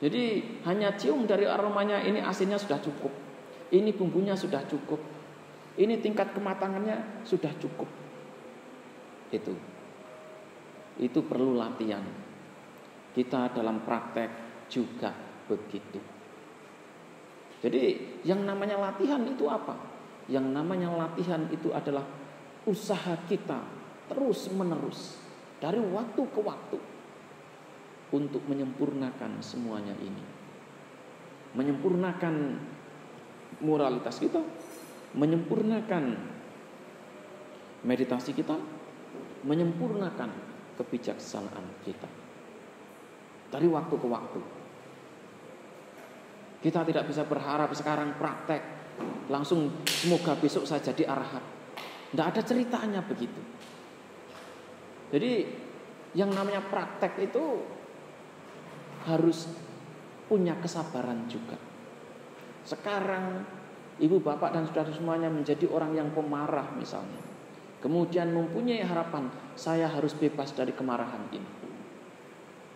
Jadi hanya cium dari aromanya, ini asinnya sudah cukup. Ini bumbunya sudah cukup. Ini tingkat kematangannya sudah cukup. Itu perlu latihan. Kita dalam praktek juga begitu. Jadi yang namanya latihan itu apa? Yang namanya latihan itu adalah usaha kita terus menerus dari waktu ke waktu untuk menyempurnakan semuanya ini. Menyempurnakan moralitas kita, menyempurnakan meditasi kita, menyempurnakan kebijaksanaan kita dari waktu ke waktu. Kita tidak bisa berharap sekarang praktek langsung semoga besok saya jadi arahat. Tidak ada ceritanya begitu. Jadi yang namanya praktek itu harus punya kesabaran juga. Sekarang ibu bapak dan saudara semuanya menjadi orang yang pemarah misalnya, kemudian mempunyai harapan saya harus bebas dari kemarahan ini.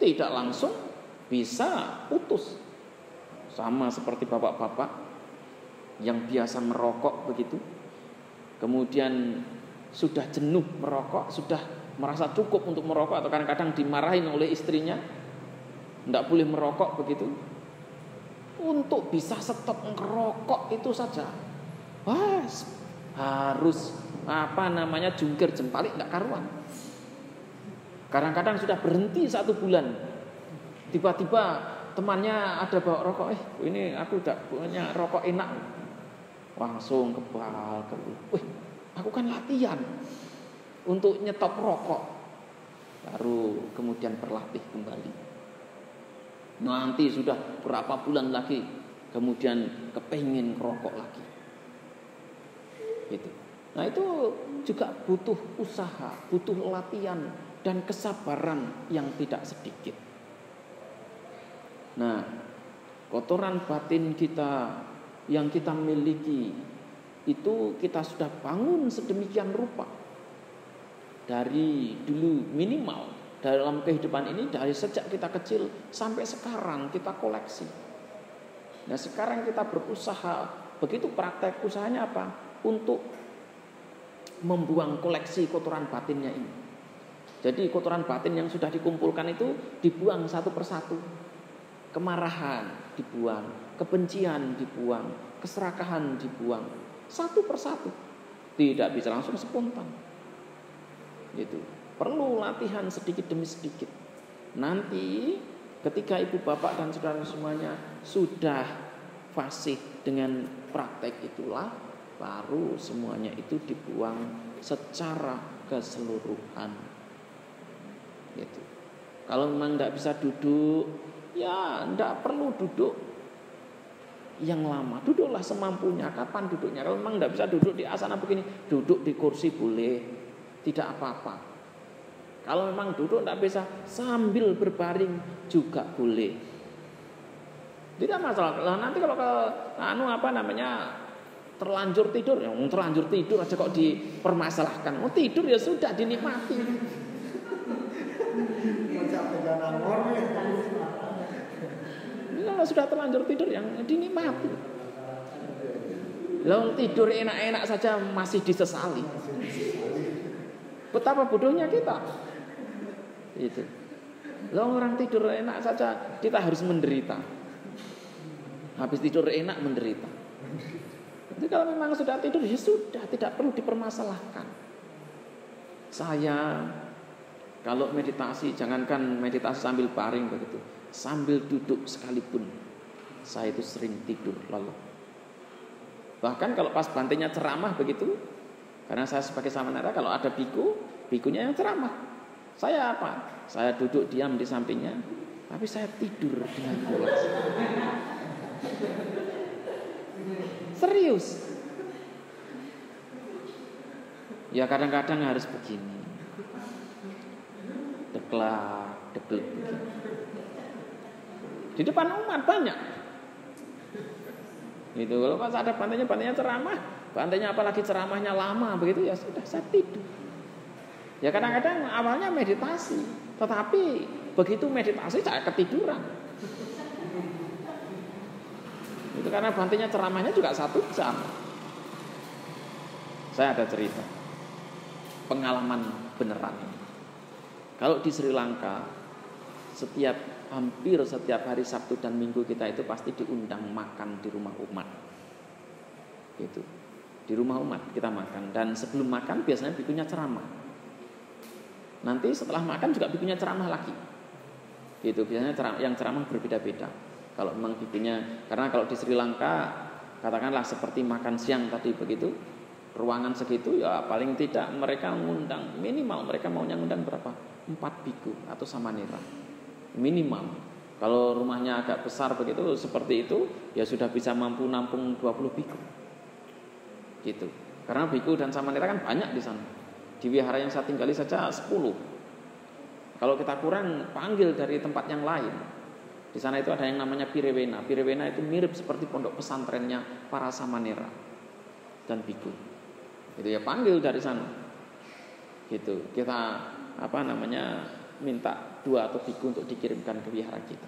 Tidak langsung bisa putus. Sama seperti bapak-bapak yang biasa merokok begitu. kemudian sudah jenuh merokok, sudah merasa cukup untuk merokok, atau kadang-kadang dimarahin oleh istrinya, tidak boleh merokok begitu. Untuk bisa stop ngerokok itu saja, harus jungkir jempalik tidak karuan. Kadang-kadang sudah berhenti 1 bulan, tiba-tiba temannya ada bawa rokok, ini aku udah punya rokok enak, langsung kebal. Aku kan latihan untuk nyetop rokok, baru kemudian berlatih kembali. Nanti sudah berapa bulan lagi, kemudian kepengin rokok lagi. Gitu. Nah itu juga butuh usaha, butuh latihan dan kesabaran yang tidak sedikit. Nah, kotoran batin kita yang kita miliki itu kita sudah bangun sedemikian rupa dari dulu, minimal dalam kehidupan ini, dari sejak kita kecil sampai sekarang kita koleksi. Nah sekarang kita berusaha, begitu praktek usahanya apa? Untuk membuang koleksi kotoran batinnya ini. Jadi kotoran batin yang sudah dikumpulkan itu dibuang satu persatu. Kemarahan dibuang, kebencian dibuang, keserakahan dibuang, satu persatu. Tidak bisa langsung spontan. Gitu. Perlu latihan sedikit demi sedikit. Nanti ketika ibu bapak dan saudara semuanya sudah fasih dengan praktek itulah, baru semuanya itu dibuang secara keseluruhan. Gitu. Kalau memang tidak bisa duduk, ya tidak perlu duduk yang lama. Duduklah semampunya. Kapan duduknya? Kalau memang tidak bisa duduk di asana begini, duduk di kursi boleh, tidak apa-apa. Kalau memang duduk tidak bisa, sambil berbaring juga boleh. Tidak masalah. Nanti kalau terlanjur tidur, ya terlanjur tidur aja kok dipermasalahkan. Tidur ya sudah, dinikmati. Kalau sudah terlanjur tidur yang dinikmati. Lalu tidur enak-enak saja masih disesali. Betapa bodohnya kita. Itu. Lalu orang tidur enak saja kita harus menderita. Habis tidur enak menderita. Jadi kalau memang sudah tidur ya sudah, tidak perlu dipermasalahkan. Saya kalau meditasi, jangankan meditasi sambil baring begitu, sambil duduk sekalipun saya itu sering tidur lalu. Bahkan kalau pas bantainya ceramah begitu, karena saya sebagai samanera, kalau ada bikunya yang ceramah, saya apa? Saya duduk diam di sampingnya, tapi saya tidur dengan pulas. Serius. Ya kadang-kadang harus begini. Deklak begini. Di depan umat banyak. Gitu. Kalau pas ada bantainya ceramah, bantainya apalagi ceramahnya lama begitu, ya sudah saya tidur. Ya kadang-kadang awalnya meditasi, tetapi begitu meditasi saya ketiduran. Itu karena bantainya ceramahnya juga 1 jam. Saya ada cerita pengalaman beneran ini. Kalau di Sri Lanka, hampir setiap hari Sabtu dan Minggu kita itu pasti diundang makan di rumah umat. Gitu. Di rumah umat kita makan, dan sebelum makan biasanya bikunya ceramah. Nanti setelah makan juga bikunya ceramah lagi. Gitu, biasanya yang ceramah berbeda-beda. Kalau memang bikunya, karena kalau di Sri Lanka katakanlah seperti makan siang tadi begitu, ruangan segitu ya paling tidak mereka mengundang, minimal mereka maunya ngundang berapa? 4 biku atau samanera. Minimal. Kalau rumahnya agak besar begitu seperti itu, ya sudah bisa mampu nampung 20 biku. Gitu. Karena biku dan samanera kan banyak di sana. Di wihara yang saya tinggali saja 10. Kalau kita kurang, panggil dari tempat yang lain. Di sana itu ada yang namanya Pirewena. Pirewena itu mirip seperti pondok pesantrennya para samanera dan biku. Itu ya panggil dari sana. Gitu. Kita minta 2 atau biku untuk dikirimkan ke wihara kita.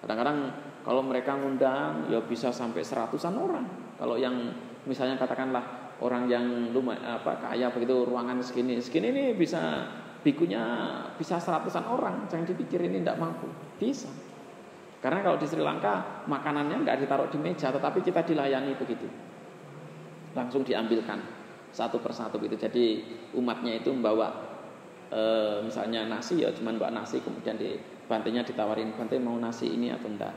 Kadang-kadang kalau mereka ngundang ya bisa sampai 100-an orang. Kalau yang misalnya katakanlah orang yang kaya begitu, ruangan segini ini bisa bikunya bisa 100-an orang, jangan dipikir ini tidak mampu, bisa. Karena kalau di Sri Lanka makanannya nggak ditaruh di meja, tetapi kita dilayani begitu, langsung diambilkan satu persatu gitu. Jadi umatnya itu membawa misalnya nasi, ya cuman bawa nasi, kemudian bantenya ditawarin, bante mau nasi ini atau enggak,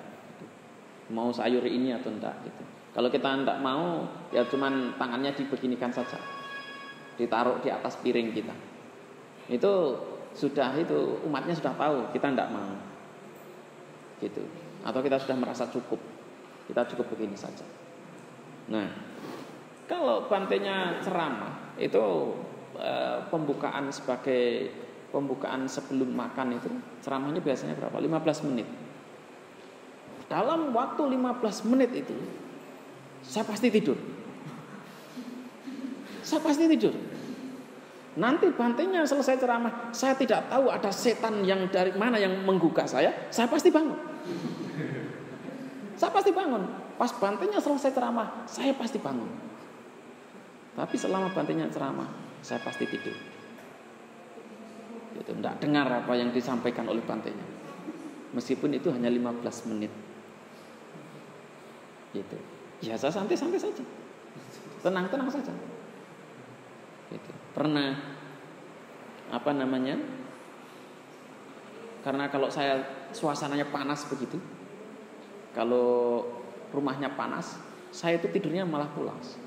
mau sayur ini atau enggak gitu. Kalau kita enggak mau, ya cuman tangannya dibeginikan saja, ditaruh di atas piring kita. Itu sudah, itu umatnya sudah tahu kita enggak mau, gitu. Atau kita sudah merasa cukup, kita cukup begini saja. Nah, kalau bantenya ceramah itu pembukaan sebelum makan itu ceramahnya biasanya berapa? 15 menit. Dalam waktu 15 menit itu saya pasti tidur. Nanti bantenya selesai ceramah, saya tidak tahu ada setan yang dari mana yang menggugah saya pasti bangun. Pas bantenya selesai ceramah, saya pasti bangun. Tapi selama bantenya ceramah, saya pasti tidur. Itu tidak dengar apa yang disampaikan oleh bantenya. Meskipun itu hanya 15 menit. Gitu. Ya saya santai-santai saja, tenang-tenang saja. Gitu. Pernah karena kalau saya suasananya panas begitu, kalau rumahnya panas, saya itu tidurnya malah pulas.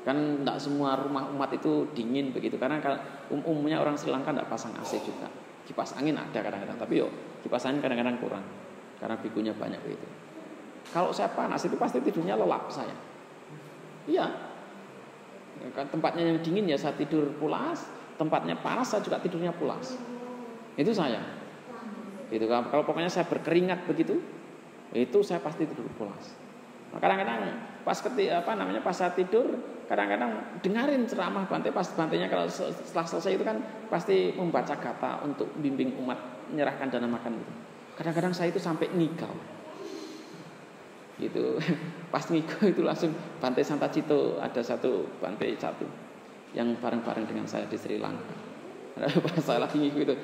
Kan tidak semua rumah umat itu dingin begitu, karena umumnya orang Sri Lanka tidak pasang AC juga. Kipas angin ada kadang-kadang, tapi kipas angin kadang-kadang kurang karena bikunya banyak begitu. Kalau saya panas itu pasti tidurnya lelap saya. Iya. Tempatnya yang dingin ya saya tidur pulas, tempatnya panas saya juga tidurnya pulas. Itu saya. Gitu. Kalau pokoknya saya berkeringat begitu, itu saya pasti tidur pulas. Nah, kadang-kadang pas saya tidur, kadang-kadang dengarin ceramah bante, pas bantenya kalau setelah selesai itu kan pasti membaca kata untuk bimbing umat menyerahkan dana makan gitu. Kadang-kadang saya itu sampai ngigau. Gitu. Pas ngigau itu langsung Bante Santacito, ada satu Bante satu yang bareng-bareng dengan saya di Sri Lanka. Pas saya lagi ngigau itu,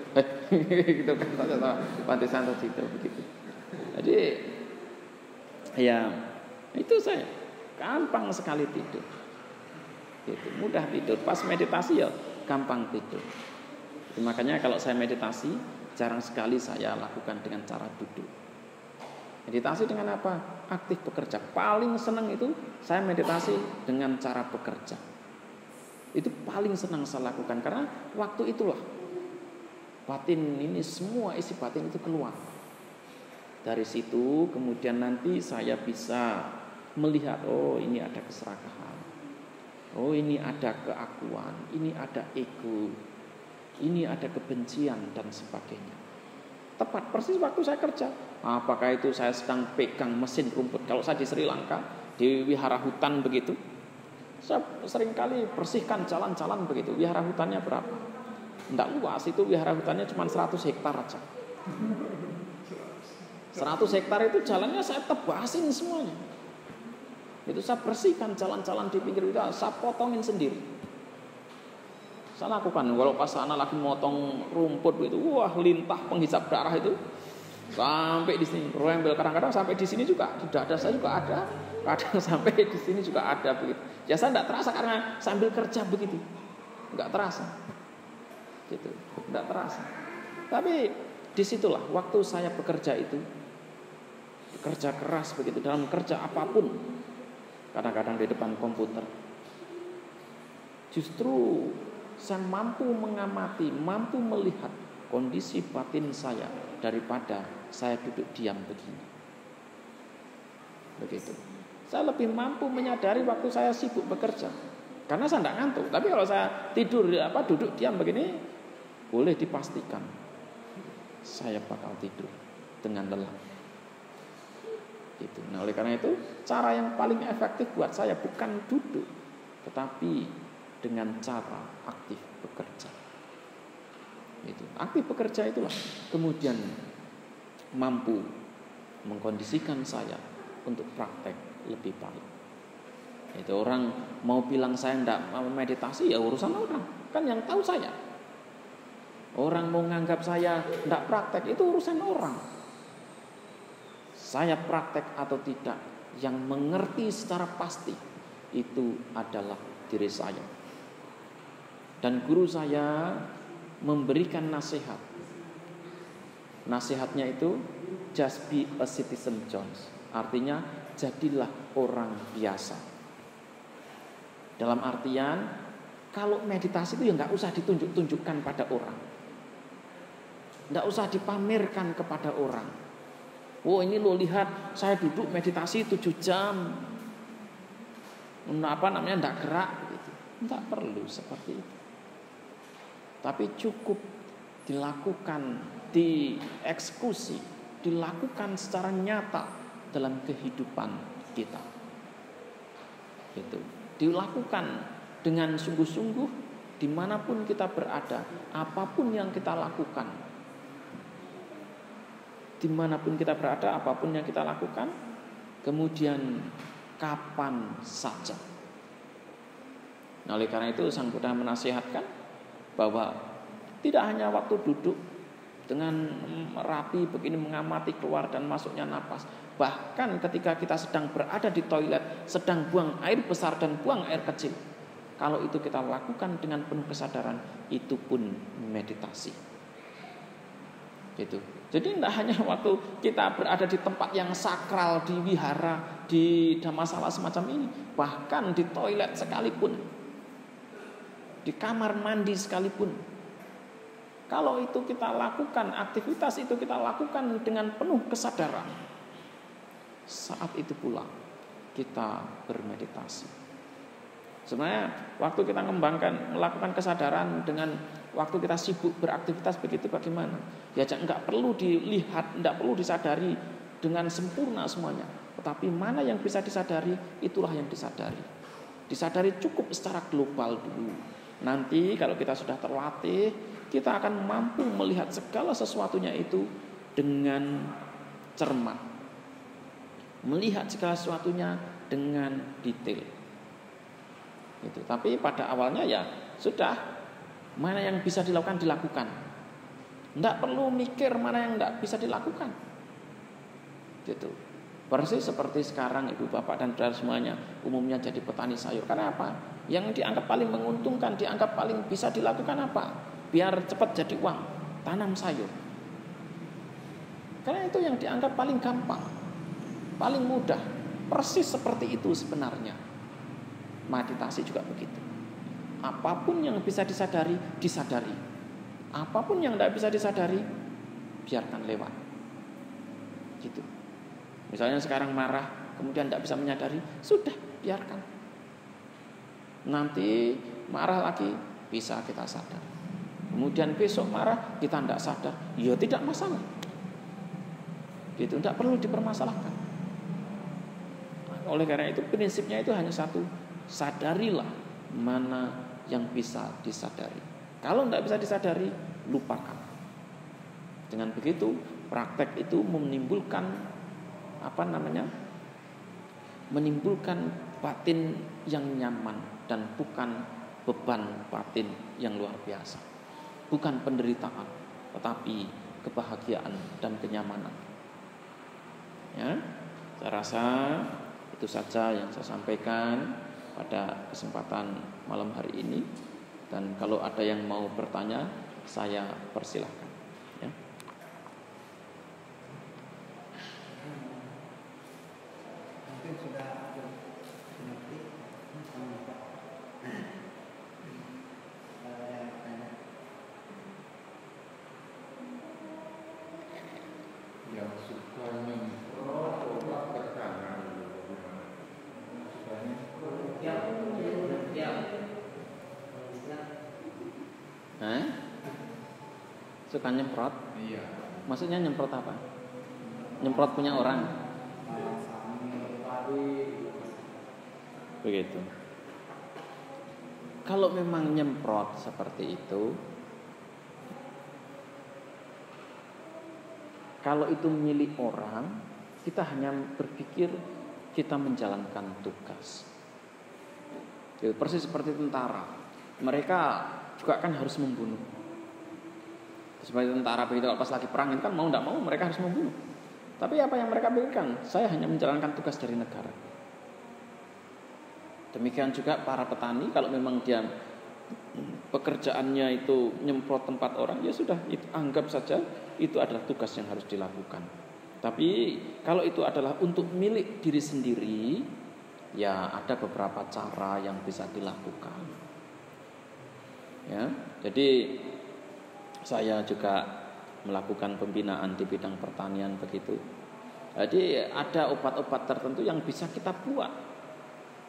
gitu kan sama Bante Santacito begitu. Jadi ya itu saya gampang sekali tidur. Gitu, mudah tidur. Pas meditasi ya gampang tidur. Jadi, makanya kalau saya meditasi jarang sekali saya lakukan dengan cara duduk. Meditasi dengan apa? Aktif bekerja. Paling senang itu saya meditasi dengan cara bekerja. Itu paling senang saya lakukan, karena waktu itulah batin ini, semua isi batin itu keluar. Dari situ kemudian nanti saya bisa melihat, oh ini ada keserakahan, oh ini ada keakuan, ini ada ego, ini ada kebencian dan sebagainya. Tepat persis waktu saya kerja. Apakah itu saya sedang pegang mesin rumput. Kalau saya di Sri Lanka, di wihara hutan begitu, saya seringkali bersihkan jalan-jalan begitu. Wihara hutannya berapa? Tidak luas, itu wihara hutannya cuma 100 hektar aja. 100 hektar itu jalannya saya tebasin semuanya. Itu saya bersihkan jalan-jalan di pinggir itu, saya potongin sendiri. Saya lakukan. Kalau pas anak lagi motong rumput itu, wah lintah penghisap darah itu sampai di sini. Rembel kadang-kadang sampai di sini juga, di dada saya juga ada. Kadang sampai di sini juga ada begitu. Ya saya tidak terasa karena sambil kerja begitu, nggak terasa. Gitu, nggak terasa. Tapi disitulah waktu saya bekerja itu, bekerja keras begitu dalam kerja apapun. Kadang-kadang di depan komputer. Justru saya mampu mengamati, mampu melihat kondisi batin saya daripada saya duduk diam begini. Begitu. Saya lebih mampu menyadari waktu saya sibuk bekerja, karena saya tidak ngantuk. Tapi kalau saya tidur duduk diam begini, boleh dipastikan saya bakal tidur dengan lelah. Gitu. Nah, oleh karena itu cara yang paling efektif buat saya bukan duduk, tetapi dengan cara aktif bekerja. Itu aktif bekerja itulah kemudian mampu mengkondisikan saya untuk praktek lebih baik. Itu orang mau bilang saya tidak meditasi, ya urusan orang. Kan yang tahu saya. Orang mau nganggap saya tidak praktek, itu urusan orang. Saya praktek atau tidak, yang mengerti secara pasti itu adalah diri saya. Dan guru saya memberikan nasihat. Nasihatnya itu just be a citizen Jones. Artinya jadilah orang biasa. Dalam artian kalau meditasi itu ya nggak usah ditunjuk-tunjukkan pada orang, nggak usah dipamerkan kepada orang. Oh ini lo lihat saya duduk meditasi 7 jam, nggak gerak gitu. Nggak perlu seperti itu. Tapi cukup dilakukan, dieksekusi, dilakukan secara nyata dalam kehidupan kita. Itu dilakukan dengan sungguh-sungguh dimanapun kita berada, apapun yang kita lakukan. Dimanapun kita berada, apapun yang kita lakukan, kemudian kapan saja. Nah, oleh karena itu Sang Buddha menasihatkan bahwa tidak hanya waktu duduk dengan rapi begini mengamati keluar dan masuknya napas, bahkan ketika kita sedang berada di toilet, sedang buang air besar dan buang air kecil, kalau itu kita lakukan dengan penuh kesadaran, itu pun meditasi. Gitu. Jadi tidak hanya waktu kita berada di tempat yang sakral, di wihara, di dhammasala semacam ini, bahkan di toilet sekalipun, di kamar mandi sekalipun, kalau itu kita lakukan, aktivitas itu kita lakukan dengan penuh kesadaran, saat itu pula kita bermeditasi. Sebenarnya waktu kita melakukan kesadaran dengan waktu kita sibuk beraktivitas begitu bagaimana? Ya enggak perlu dilihat, enggak perlu disadari dengan sempurna semuanya. Tetapi mana yang bisa disadari, itulah yang disadari. Disadari cukup secara global dulu. Nanti kalau kita sudah terlatih, kita akan mampu melihat segala sesuatunya itu dengan cermat. Melihat segala sesuatunya dengan detail. Gitu. Tapi pada awalnya ya sudah, mana yang bisa dilakukan. Tidak perlu mikir mana yang tidak bisa dilakukan. Gitu. Persis seperti sekarang ibu bapak dan saudara semuanya umumnya jadi petani sayur. Karena apa? Yang dianggap paling menguntungkan, dianggap paling bisa dilakukan apa? Biar cepat jadi uang, tanam sayur. Karena itu yang dianggap paling gampang, paling mudah. Persis seperti itu sebenarnya. Meditasi juga begitu. Apapun yang bisa disadari, disadari. Apapun yang tidak bisa disadari, biarkan lewat. Gitu. Misalnya sekarang marah, kemudian tidak bisa menyadari, sudah biarkan. Nanti marah lagi, bisa kita sadar. Kemudian besok marah, kita tidak sadar, ya tidak masalah. Gitu, tidak perlu dipermasalahkan. Oleh karena itu prinsipnya itu hanya satu. Sadarilah mana yang bisa disadari. Kalau tidak bisa disadari, lupakan. Dengan begitu, praktek itu menimbulkan menimbulkan batin yang nyaman dan bukan beban batin yang luar biasa. Bukan penderitaan, tetapi kebahagiaan dan kenyamanan. Ya, saya rasa itu saja yang saya sampaikan pada kesempatan malam hari ini. Dan kalau ada yang mau bertanya, saya persilahkan. Ya. Mungkin sudah mengerti. Yang suka nyemprot ke kanan. Suka nyemprot? Iya. Maksudnya nyemprot apa? Nyemprot punya orang? Begitu. Kalau memang nyemprot seperti itu, kalau itu milik orang, kita hanya berpikir kita menjalankan tugas. Ya, persis seperti tentara. Mereka juga kan harus membunuh. Sebagai tentara begitu kalau pas lagi perang itu kan mau tidak mau mereka harus membunuh. Tapi apa yang mereka berikan? Saya hanya menjalankan tugas dari negara. Demikian juga para petani, kalau memang dia pekerjaannya itu nyemprot tempat orang, ya sudah, itu anggap saja itu adalah tugas yang harus dilakukan. Tapi kalau itu adalah untuk milik diri sendiri, ya ada beberapa cara yang bisa dilakukan. Ya, jadi saya juga melakukan pembinaan di bidang pertanian begitu. Jadi ada obat-obat tertentu yang bisa kita buat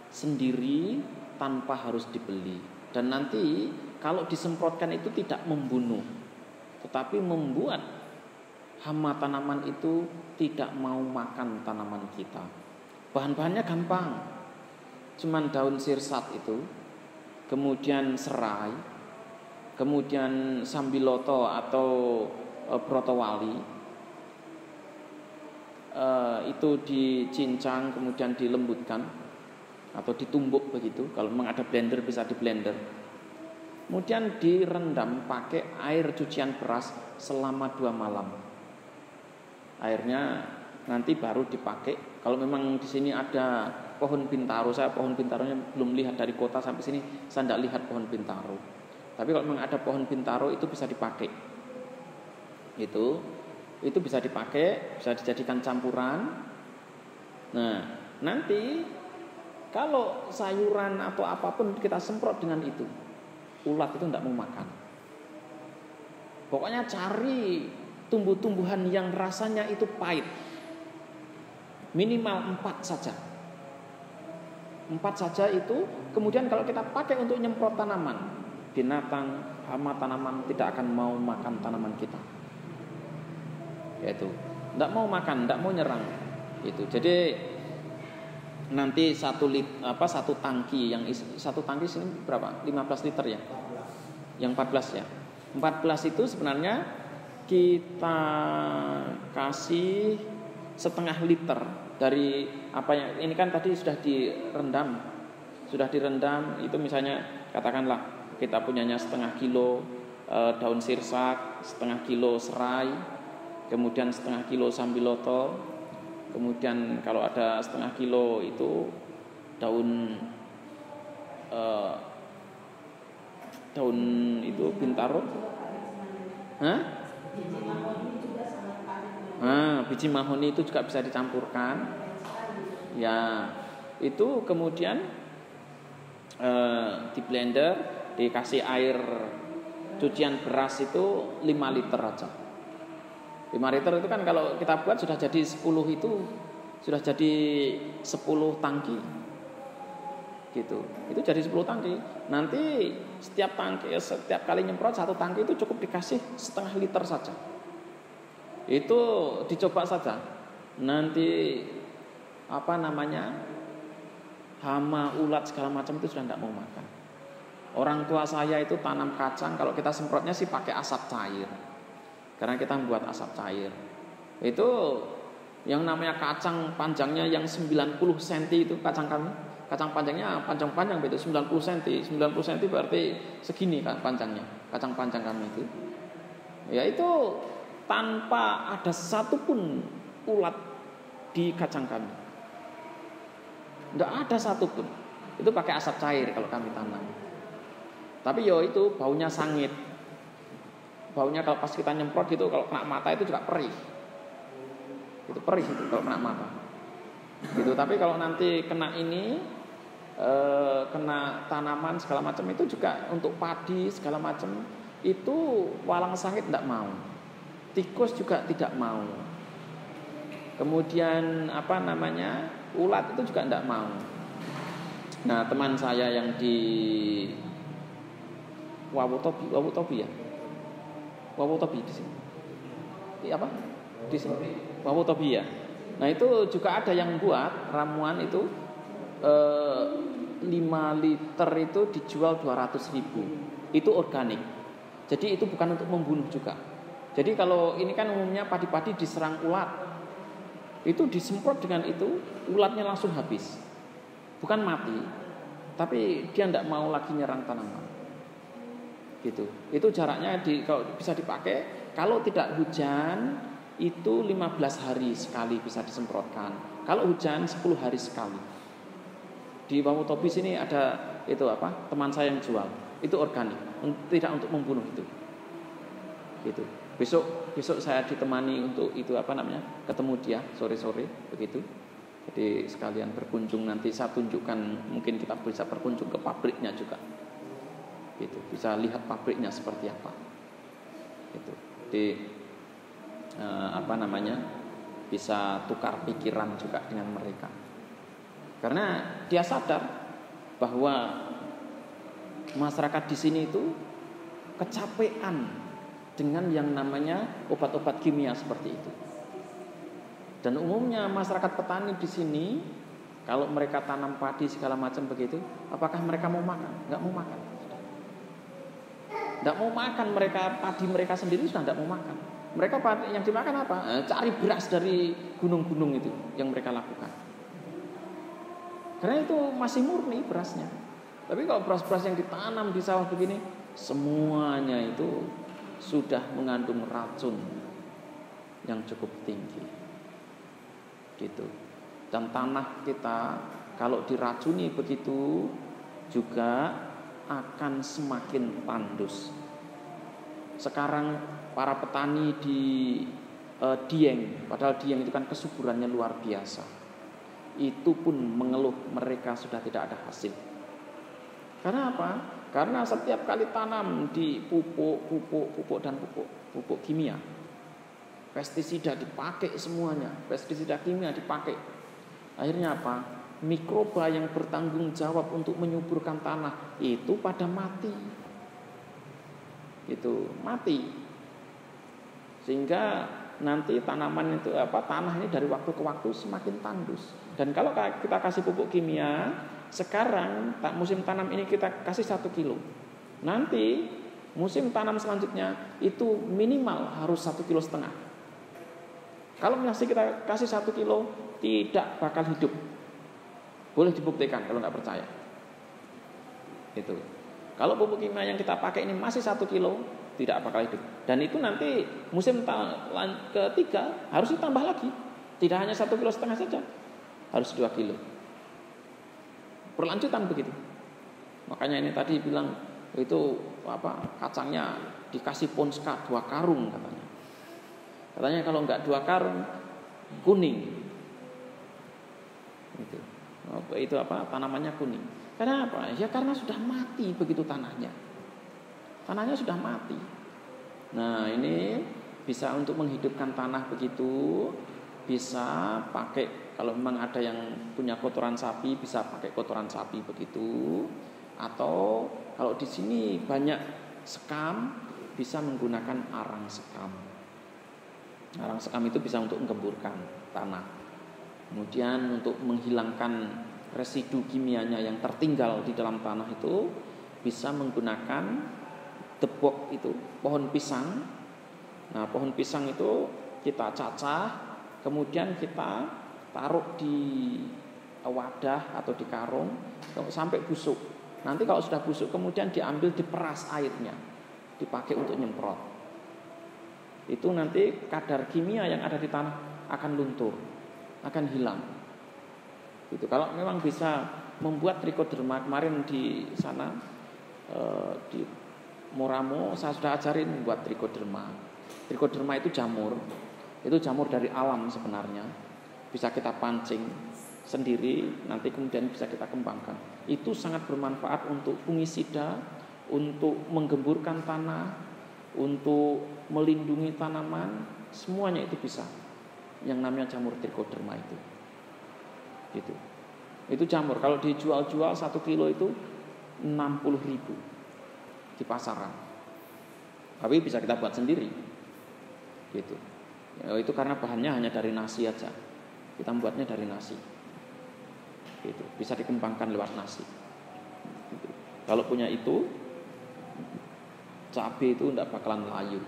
sendiri tanpa harus dibeli. Dan nanti kalau disemprotkan itu tidak membunuh, tetapi membuat hama tanaman itu tidak mau makan tanaman kita. Bahan-bahannya gampang, cuman daun sirsat itu, kemudian serai, kemudian sambiloto atau brotowali, itu dicincang kemudian dilembutkan atau ditumbuk begitu. Kalau memang ada blender bisa di blender. Kemudian direndam pakai air cucian beras selama 2 malam. Airnya nanti baru dipakai. Kalau memang di sini ada pohon bintaro, saya pohon bintaronya belum lihat dari kota sampai sini, saya tidak lihat pohon bintaro. Tapi kalau memang ada pohon bintaro itu bisa dipakai. Itu bisa dipakai, bisa dijadikan campuran. Nah, nanti kalau sayuran atau apapun kita semprot dengan itu, ulat itu tidak mau makan. Pokoknya cari tumbuh-tumbuhan yang rasanya itu pahit. Minimal 4 saja. 4 saja itu. Kemudian kalau kita pakai untuk nyemprot tanaman, binatang, hama tanaman tidak akan mau makan tanaman kita. Yaitu tidak mau makan, tidak mau nyerang. Itu. Jadi nanti satu tangki yang satu tangki sini berapa? 15 liter ya? 14. Yang 14 ya. 14 itu sebenarnya kita kasih setengah liter dari apa yang ini kan tadi sudah direndam. Sudah direndam itu misalnya katakanlah kita punyanya setengah kilo daun sirsak, setengah kilo serai, kemudian setengah kilo sambiloto, kemudian kalau ada setengah kilo itu daun itu bintaro. Biji mahoni itu juga bisa dicampurkan. Ya, itu kemudian di blender, dikasih air cucian beras itu 5 liter aja. 5 liter itu kan kalau kita buat sudah jadi 10 itu sudah jadi 10 tangki. Gitu. Itu jadi 10 tangki. Nanti setiap kali nyemprot 1 tangki itu cukup dikasih setengah liter saja. Itu dicoba saja. Nanti hama, ulat segala macam itu sudah tidak mau makan. Orang tua saya itu tanam kacang, kalau kita semprotnya sih pakai asap cair. Karena kita membuat asap cair. Itu yang namanya kacang panjangnya yang 90 cm itu kacang kami. Kacang panjangnya panjang itu 90 cm. 90 cm berarti segini kan panjangnya. Kacang panjang kami itu. Ya itu tanpa ada satupun ulat di kacang kami. Tidak ada satupun. Itu pakai asap cair kalau kami tanam. Tapi itu baunya sangit. Baunya kalau pas kita nyemprot gitu, kalau kena mata itu juga perih. Itu perih itu kalau kena mata. Gitu. Tapi kalau nanti kena kena tanaman segala macam itu juga untuk padi segala macam itu walang sangit tidak mau. Tikus juga tidak mau. Kemudian ulat itu juga tidak mau. Nah, teman saya yang di Wawotobi ya. Wawotobi di sini. Apa? Di sini. Wawotobi ya. Nah, itu juga ada yang buat ramuan itu 5 liter itu dijual 200.000. Itu organik. Jadi itu bukan untuk membunuh juga. Jadi kalau ini kan umumnya padi-padi diserang ulat. Itu disemprot dengan itu, ulatnya langsung habis. Bukan mati. tapi dia tidak mau lagi nyerang tanaman. Gitu. Itu jaraknya kalau bisa dipakai. Kalau tidak hujan itu 15 hari sekali bisa disemprotkan. Kalau hujan 10 hari sekali. Di Wamutobis ini ada itu teman saya yang jual. Itu organik, tidak untuk membunuh itu. Gitu. Besok saya ditemani untuk itu ketemu dia sore-sore begitu. Jadi sekalian berkunjung, nanti saya tunjukkan, mungkin kita bisa berkunjung ke pabriknya juga. Gitu. Bisa lihat pabriknya seperti apa. Gitu. Jadi bisa tukar pikiran juga dengan mereka. Karena dia sadar bahwa masyarakat di sini itu kecapean dengan yang namanya obat-obat kimia seperti itu. Dan umumnya masyarakat petani di sini, kalau mereka tanam padi segala macam begitu, apakah mereka mau makan? Enggak mau makan. Enggak mau makan, mereka padi mereka sendiri sudah enggak mau makan. Mereka yang dimakan apa? Cari beras dari gunung-gunung itu yang mereka lakukan. Karena itu masih murni berasnya. Tapi kalau beras-beras yang ditanam di sawah begini, semuanya itu sudah mengandung racun yang cukup tinggi. Gitu. Dan tanah kita kalau diracuni begitu juga akan semakin tandus. Sekarang para petani di Dieng, padahal Dieng itu kan kesuburannya luar biasa, itu pun mengeluh mereka sudah tidak ada hasil. Karena apa? Karena setiap kali tanam di pupuk kimia, pestisida dipakai semuanya, pestisida kimia dipakai. Akhirnya apa? Mikroba yang bertanggung jawab untuk menyuburkan tanah itu pada mati. Itu mati. Sehingga nanti tanaman itu tanah ini dari waktu ke waktu semakin tandus. Dan kalau kita kasih pupuk kimia, sekarang musim tanam ini kita kasih 1 kilo. Nanti musim tanam selanjutnya itu minimal harus 1,5 kilo. Kalau masih kita kasih 1 kilo, tidak bakal hidup. Boleh dibuktikan kalau nggak percaya. Itu. Kalau pupuk kimia yang kita pakai ini masih 1 kilo, tidak bakal hidup. Dan itu nanti musim ketiga harus ditambah lagi. Tidak hanya 1,5 kilo saja, harus 2 kilo. Berlanjutan begitu. Makanya ini tadi bilang itu kacangnya dikasih ponska 2 karung katanya. Katanya kalau nggak 2 karung kuning. Itu tanamannya kuning. Karena apa? Ya karena sudah mati begitu tanahnya. Tanahnya sudah mati. Nah, ini bisa untuk menghidupkan tanah begitu, bisa pakai, kalau memang ada yang punya kotoran sapi bisa pakai kotoran sapi begitu, atau kalau di sini banyak sekam bisa menggunakan arang sekam. Arang sekam itu bisa untuk menggemburkan tanah. Kemudian untuk menghilangkan residu kimianya yang tertinggal di dalam tanah itu bisa menggunakan debok itu, pohon pisang. Nah, pohon pisang itu kita cacah, kemudian kita taruh di wadah atau di karung sampai busuk. Nanti kalau sudah busuk kemudian diambil, diperas airnya, dipakai untuk nyemprot. Itu nanti kadar kimia yang ada di tanah akan luntur, akan hilang. Gitu. Kalau memang bisa membuat trichoderma, kemarin di sana di Moramo saya sudah ajarin membuat trichoderma. Trichoderma itu jamur dari alam sebenarnya. Bisa kita pancing sendiri, nanti kemudian bisa kita kembangkan. Itu sangat bermanfaat untuk fungisida, untuk menggemburkan tanah, untuk melindungi tanaman, semuanya itu bisa. Yang namanya jamur trichoderma itu. Gitu. Itu jamur kalau dijual-jual 1 kilo itu 60.000 di pasaran. Tapi bisa kita buat sendiri. Gitu. Ya, itu karena bahannya hanya dari nasi aja. Kita membuatnya dari nasi. Gitu. Bisa dikembangkan lewat nasi. Gitu. Kalau punya itu, cabai itu tidak bakalan layu,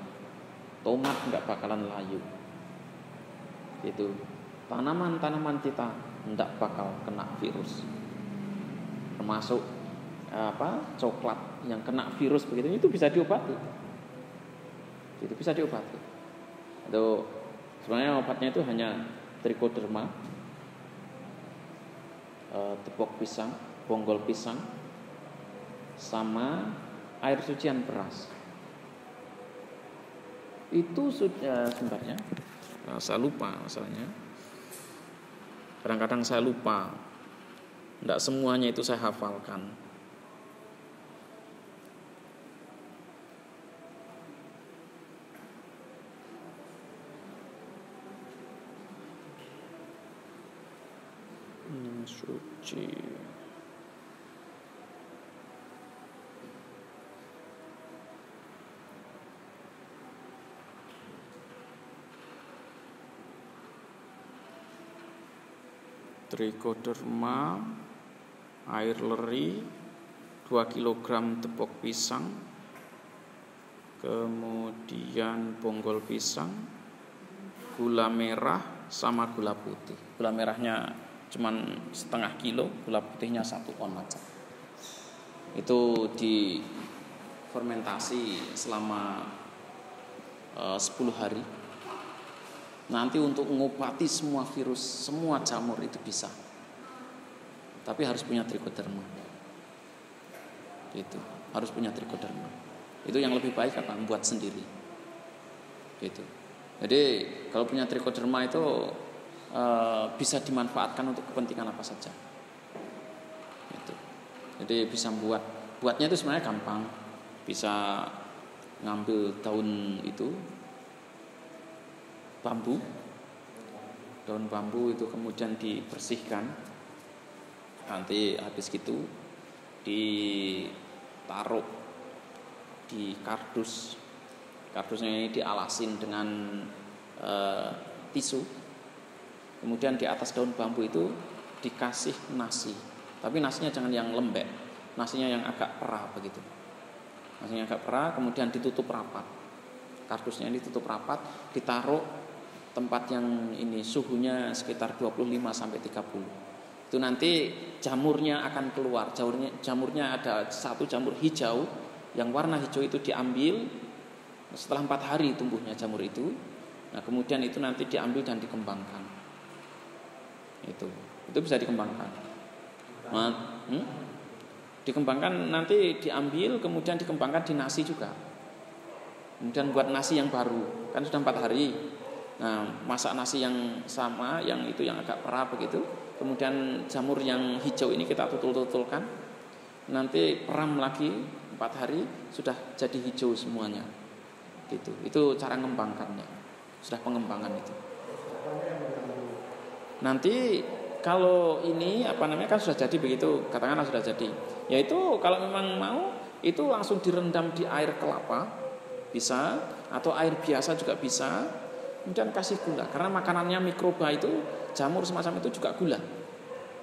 tomat tidak bakalan layu. Gitu. Tanaman-tanaman kita tidak bakal kena virus. termasuk coklat yang kena virus begitu, itu bisa diobati. Itu bisa diobati. Itu sebenarnya obatnya itu hanya trichoderma, tepung pisang, bonggol pisang, sama air sucian beras. Itu sudah sebenarnya. Saya lupa masalahnya. Kadang-kadang saya lupa. Tidak semuanya itu saya hafalkan. Suci. Trichoderma, air leri, 2 kg tepung pisang, kemudian bonggol pisang, gula merah sama gula putih. Gula merahnya cuman setengah kilo, gula putihnya 1 on aja. Itu difermentasi selama 10 hari. Nanti untuk mengobati semua virus, semua jamur itu bisa. Tapi harus punya trichoderma. Gitu. Harus punya trichoderma. Itu yang lebih baik apa? Buat sendiri. Gitu. Jadi kalau punya trichoderma itu bisa dimanfaatkan untuk kepentingan apa saja. Gitu. Jadi bisa buatnya itu sebenarnya gampang. Bisa ngambil daun itu, daun bambu itu kemudian dibersihkan, nanti habis gitu ditaruh di kardusnya ini dialasin dengan tisu, kemudian di atas daun bambu itu dikasih nasi, tapi nasinya jangan yang lembek, nasinya yang agak perah begitu, nasinya agak perah, kemudian ditutup rapat, kardusnya ini ditutup rapat, ditaruh tempat yang ini suhunya sekitar 25 sampai 30. Itu nanti jamurnya akan keluar. Jamurnya ada satu jamur hijau, yang warna hijau itu diambil setelah 4 hari tumbuhnya jamur itu. Nah, kemudian itu nanti diambil dan dikembangkan. Itu bisa dikembangkan. Dikembangkan nanti diambil, kemudian dikembangkan di nasi juga. Kemudian buat nasi yang baru, kan sudah 4 hari. Nah, masak nasi yang sama, yang itu yang agak perah begitu. Kemudian jamur yang hijau ini kita tutul-tutulkan. Nanti peram lagi 4 hari, sudah jadi hijau semuanya. Gitu. Itu cara mengembangkannya. Sudah pengembangan itu. Nanti kalau ini kan sudah jadi begitu, katakanlah sudah jadi. Yaitu kalau memang mau itu langsung direndam di air kelapa bisa, atau air biasa juga bisa. Kemudian kasih gula, karena makanannya mikroba itu, jamur semacam itu juga gula.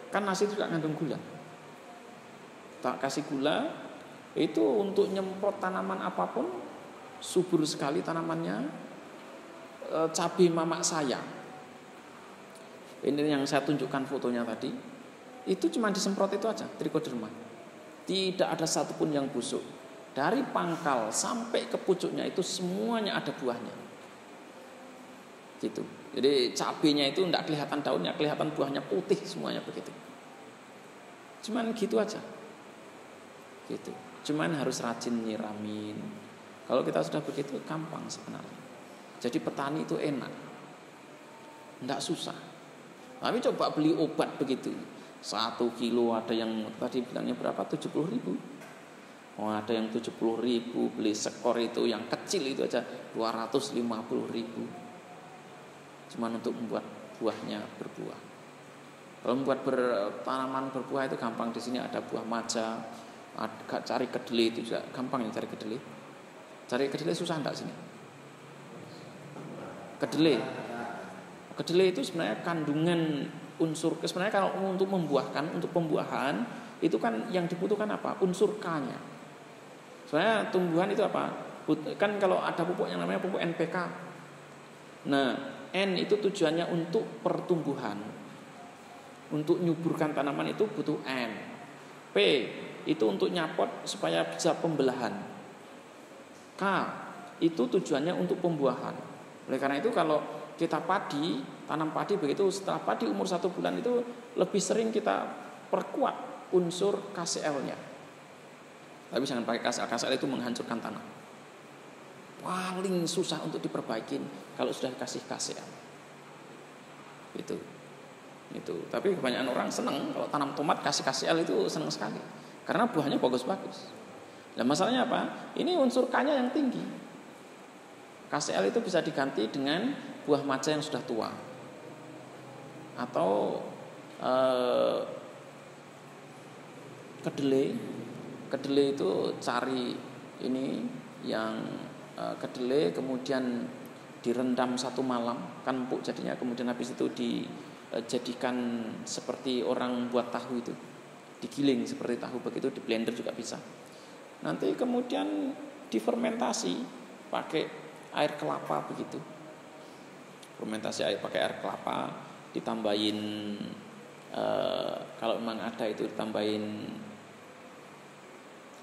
Kan nasi juga mengandung gula. Tak kasih gula, itu untuk nyemprot tanaman apapun, subur sekali tanamannya. Cabai mamak saya, ini yang saya tunjukkan fotonya tadi, itu cuma disemprot itu aja, trichoderma. Tidak ada satupun yang busuk. Dari pangkal sampai ke pucuknya itu semuanya ada buahnya. Gitu. Jadi cabenya itu tidak kelihatan daunnya, kelihatan buahnya putih semuanya begitu. Cuman gitu aja. Gitu. Cuman harus rajin nyiramin. Kalau kita sudah begitu gampang sebenarnya. Jadi petani itu enak. Tidak susah. Tapi coba beli obat begitu. 1 kilo ada yang tadi bilangnya berapa? 70.000. Oh, ada yang 70.000, beli sekor itu yang kecil itu aja 250.000. Cuman untuk membuat buahnya berbuah. Kalau membuat tanaman berbuah itu gampang. Di sini ada buah maja, cari kedelai itu juga gampang ya, cari kedelai. Cari kedelai susah enggak sini? Kedelai itu sebenarnya kandungan unsur, sebenarnya kalau untuk membuahkan, untuk pembuahan itu kan yang dibutuhkan apa? Unsur K-nya. Sebenarnya tumbuhan itu apa? Kan kalau ada pupuk yang namanya pupuk NPK. Nah, N itu tujuannya untuk pertumbuhan. Untuk nyuburkan tanaman itu butuh N. P itu untuk nyapot supaya bisa pembelahan. K itu tujuannya untuk pembuahan. Oleh karena itu kalau kita tanam padi begitu, setelah padi umur 1 bulan itu lebih sering kita perkuat unsur KCL-nya. Tapi jangan pakai KCL. KCL itu menghancurkan tanah. Paling susah untuk diperbaikin kalau sudah dikasih KCL. Itu. Tapi kebanyakan orang senang kalau tanam tomat kasih KCL, itu senang sekali. Karena buahnya bagus-bagus. Nah, masalahnya apa? Ini unsur K-nya yang tinggi. KCL itu bisa diganti dengan buah maja yang sudah tua. Atau kedelai. Kedelai itu cari ini yang kedelai kemudian direndam 1 malam, kan empuk jadinya, kemudian habis itu dijadikan seperti orang buat tahu itu. Digiling seperti tahu begitu, di blender juga bisa. Nanti kemudian difermentasi pakai air kelapa begitu. Fermentasi pakai air kelapa, ditambahin kalau memang ada itu ditambahin.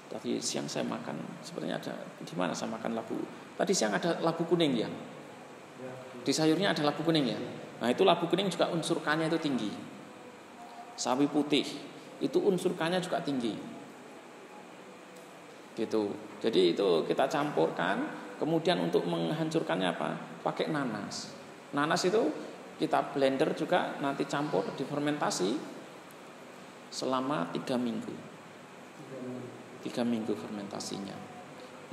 Tadi siang saya makan, sepertinya ada di mana saya makan labu. Tadi siang ada labu kuning ya. Di sayurnya ada labu kuning ya. Nah, itu labu kuning juga unsur K-nya itu tinggi. Sawi putih itu unsur K-nya juga tinggi. Gitu. Jadi itu kita campurkan, kemudian untuk menghancurkannya apa? Pakai nanas. Nanas itu kita blender juga, nanti campur difermentasi selama 3 minggu. 3 minggu fermentasinya.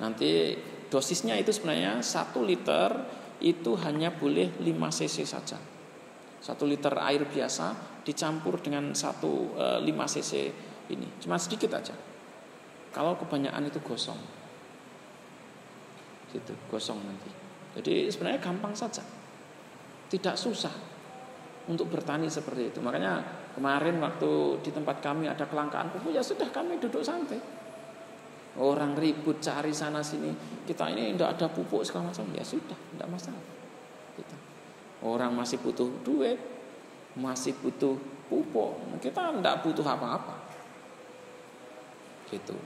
Nanti dosisnya itu sebenarnya 1 liter itu hanya boleh 5 cc saja. 1 liter air biasa dicampur dengan 5 cc ini. Cuma sedikit aja. Kalau kebanyakan itu gosong. Gitu, gosong nanti. Jadi sebenarnya gampang saja. Tidak susah untuk bertani seperti itu. Makanya kemarin waktu di tempat kami ada kelangkaan pupuk, ya sudah kami duduk santai. Orang ribut cari sana sini, kita ini tidak ada pupuk segala macam, ya sudah, tidak masalah. Gitu. Orang masih butuh duit, masih butuh pupuk, kita tidak butuh apa-apa. Gitu.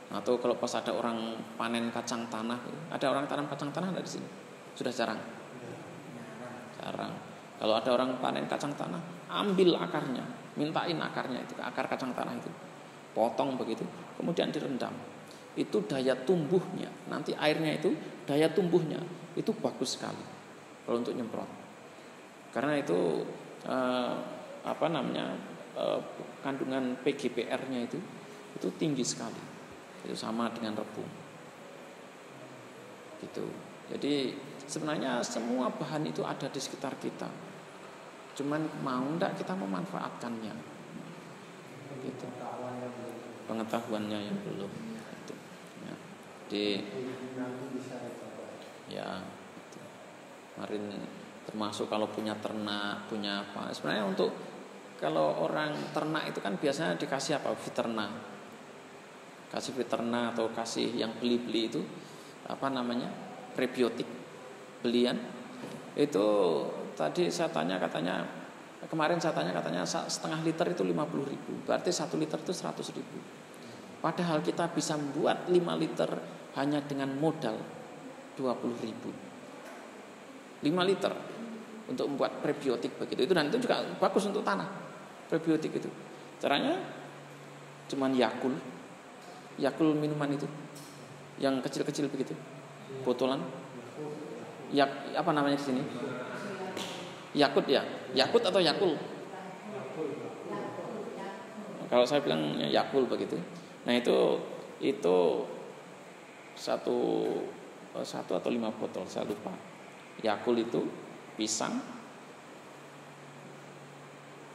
Atau kalau pas ada orang panen kacang tanah, ada orang tanam kacang tanah tidak di sini? Sudah jarang. Jarang. Kalau ada orang panen kacang tanah, ambil akarnya, mintain akarnya itu, akar kacang tanah itu, potong begitu, kemudian direndam. Itu daya tumbuhnya, nanti airnya itu daya tumbuhnya itu bagus sekali kalau untuk nyemprot. Karena itu kandungan PGPR-nya itu tinggi sekali. Itu sama dengan rebung. Gitu. Jadi sebenarnya semua bahan itu ada di sekitar kita. Cuman mau enggak kita memanfaatkannya. Gitu. Pengetahuannya yang belum. Gitu. Ya. Ya. Gitu. Kemarin termasuk kalau punya ternak, punya apa. Sebenarnya untuk kalau orang ternak itu kan biasanya dikasih apa? Veterina. Kasih veterina atau kasih yang beli-beli itu prebiotik belian. Itu tadi saya tanya katanya setengah liter itu 50.000. Berarti 1 liter itu 100.000. Padahal kita bisa membuat 5 liter hanya dengan modal 20.000. 5 liter untuk membuat prebiotik begitu. Itu dan itu juga bagus untuk tanah. Prebiotik itu. Caranya cuman Yakult minuman itu. Yang kecil-kecil begitu. Botolan. Apa namanya di sini? Yakult ya. Yakult atau Yakul? Kalau saya bilang Yakul begitu. Nah itu satu atau 5 botol, saya lupa. Yakul itu pisang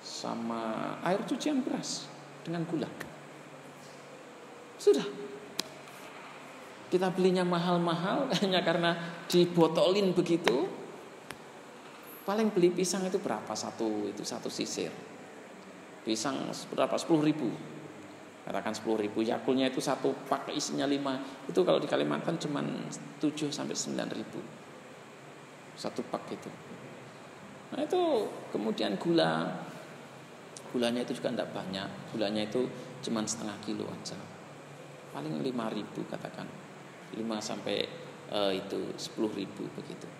sama air cucian beras dengan gula. Sudah. Kita belinya mahal-mahal hanya karena dibotolin begitu. Paling beli pisang itu berapa satu sisir. Pisang berapa? 10.000. Katakan 10.000. Yakulnya itu 1 pak isinya 5. Itu kalau di Kalimantan cuma 7 sampai 9.000. 1 pak itu. Nah itu kemudian gulanya itu juga tidak banyak. Gulanya itu cuman setengah kilo aja, paling 5.000 katakan, 5 sampai itu 10.000 begitu,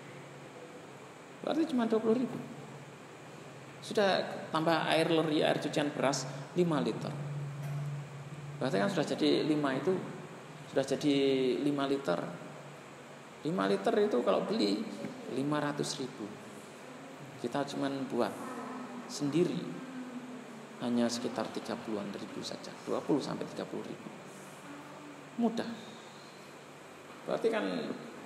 berarti cuma 20.000. Sudah tambah air leri, air cucian beras 5 liter, berarti kan sudah jadi 5 itu sudah jadi 5 liter. 5 liter itu kalau beli 500.000, kita cuman buat sendiri hanya sekitar 30-an ribu saja, 20 sampai 30.000, mudah. Berarti kan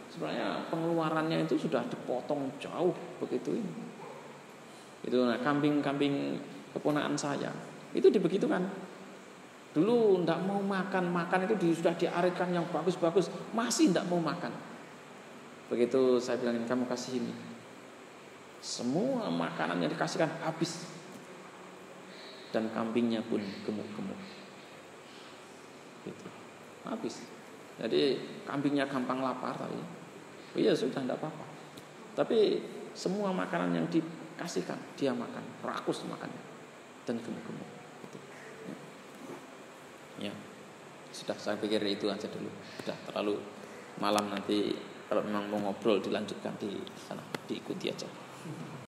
sebenarnya pengeluarannya itu sudah dipotong jauh begitu ini. Itu nah, kambing-kambing keponakan saya itu dibegitukan. Dulu tidak mau makan itu sudah diaritkan yang bagus-bagus, masih tidak mau makan. Begitu saya bilangin, kamu kasih ini, semua makanan yang dikasihkan habis, dan kambingnya pun gemuk-gemuk, gitu, habis. Jadi kambingnya gampang lapar tadi, iya sudah tidak apa-apa. Tapi semua makanan yang dikasihkan dia makan, rakus makannya, dan gemuk-gemuk. Gitu. Ya, sudah saya pikir itu aja dulu. Sudah terlalu malam, nanti kalau memang mau ngobrol dilanjutkan di sana, diikuti aja.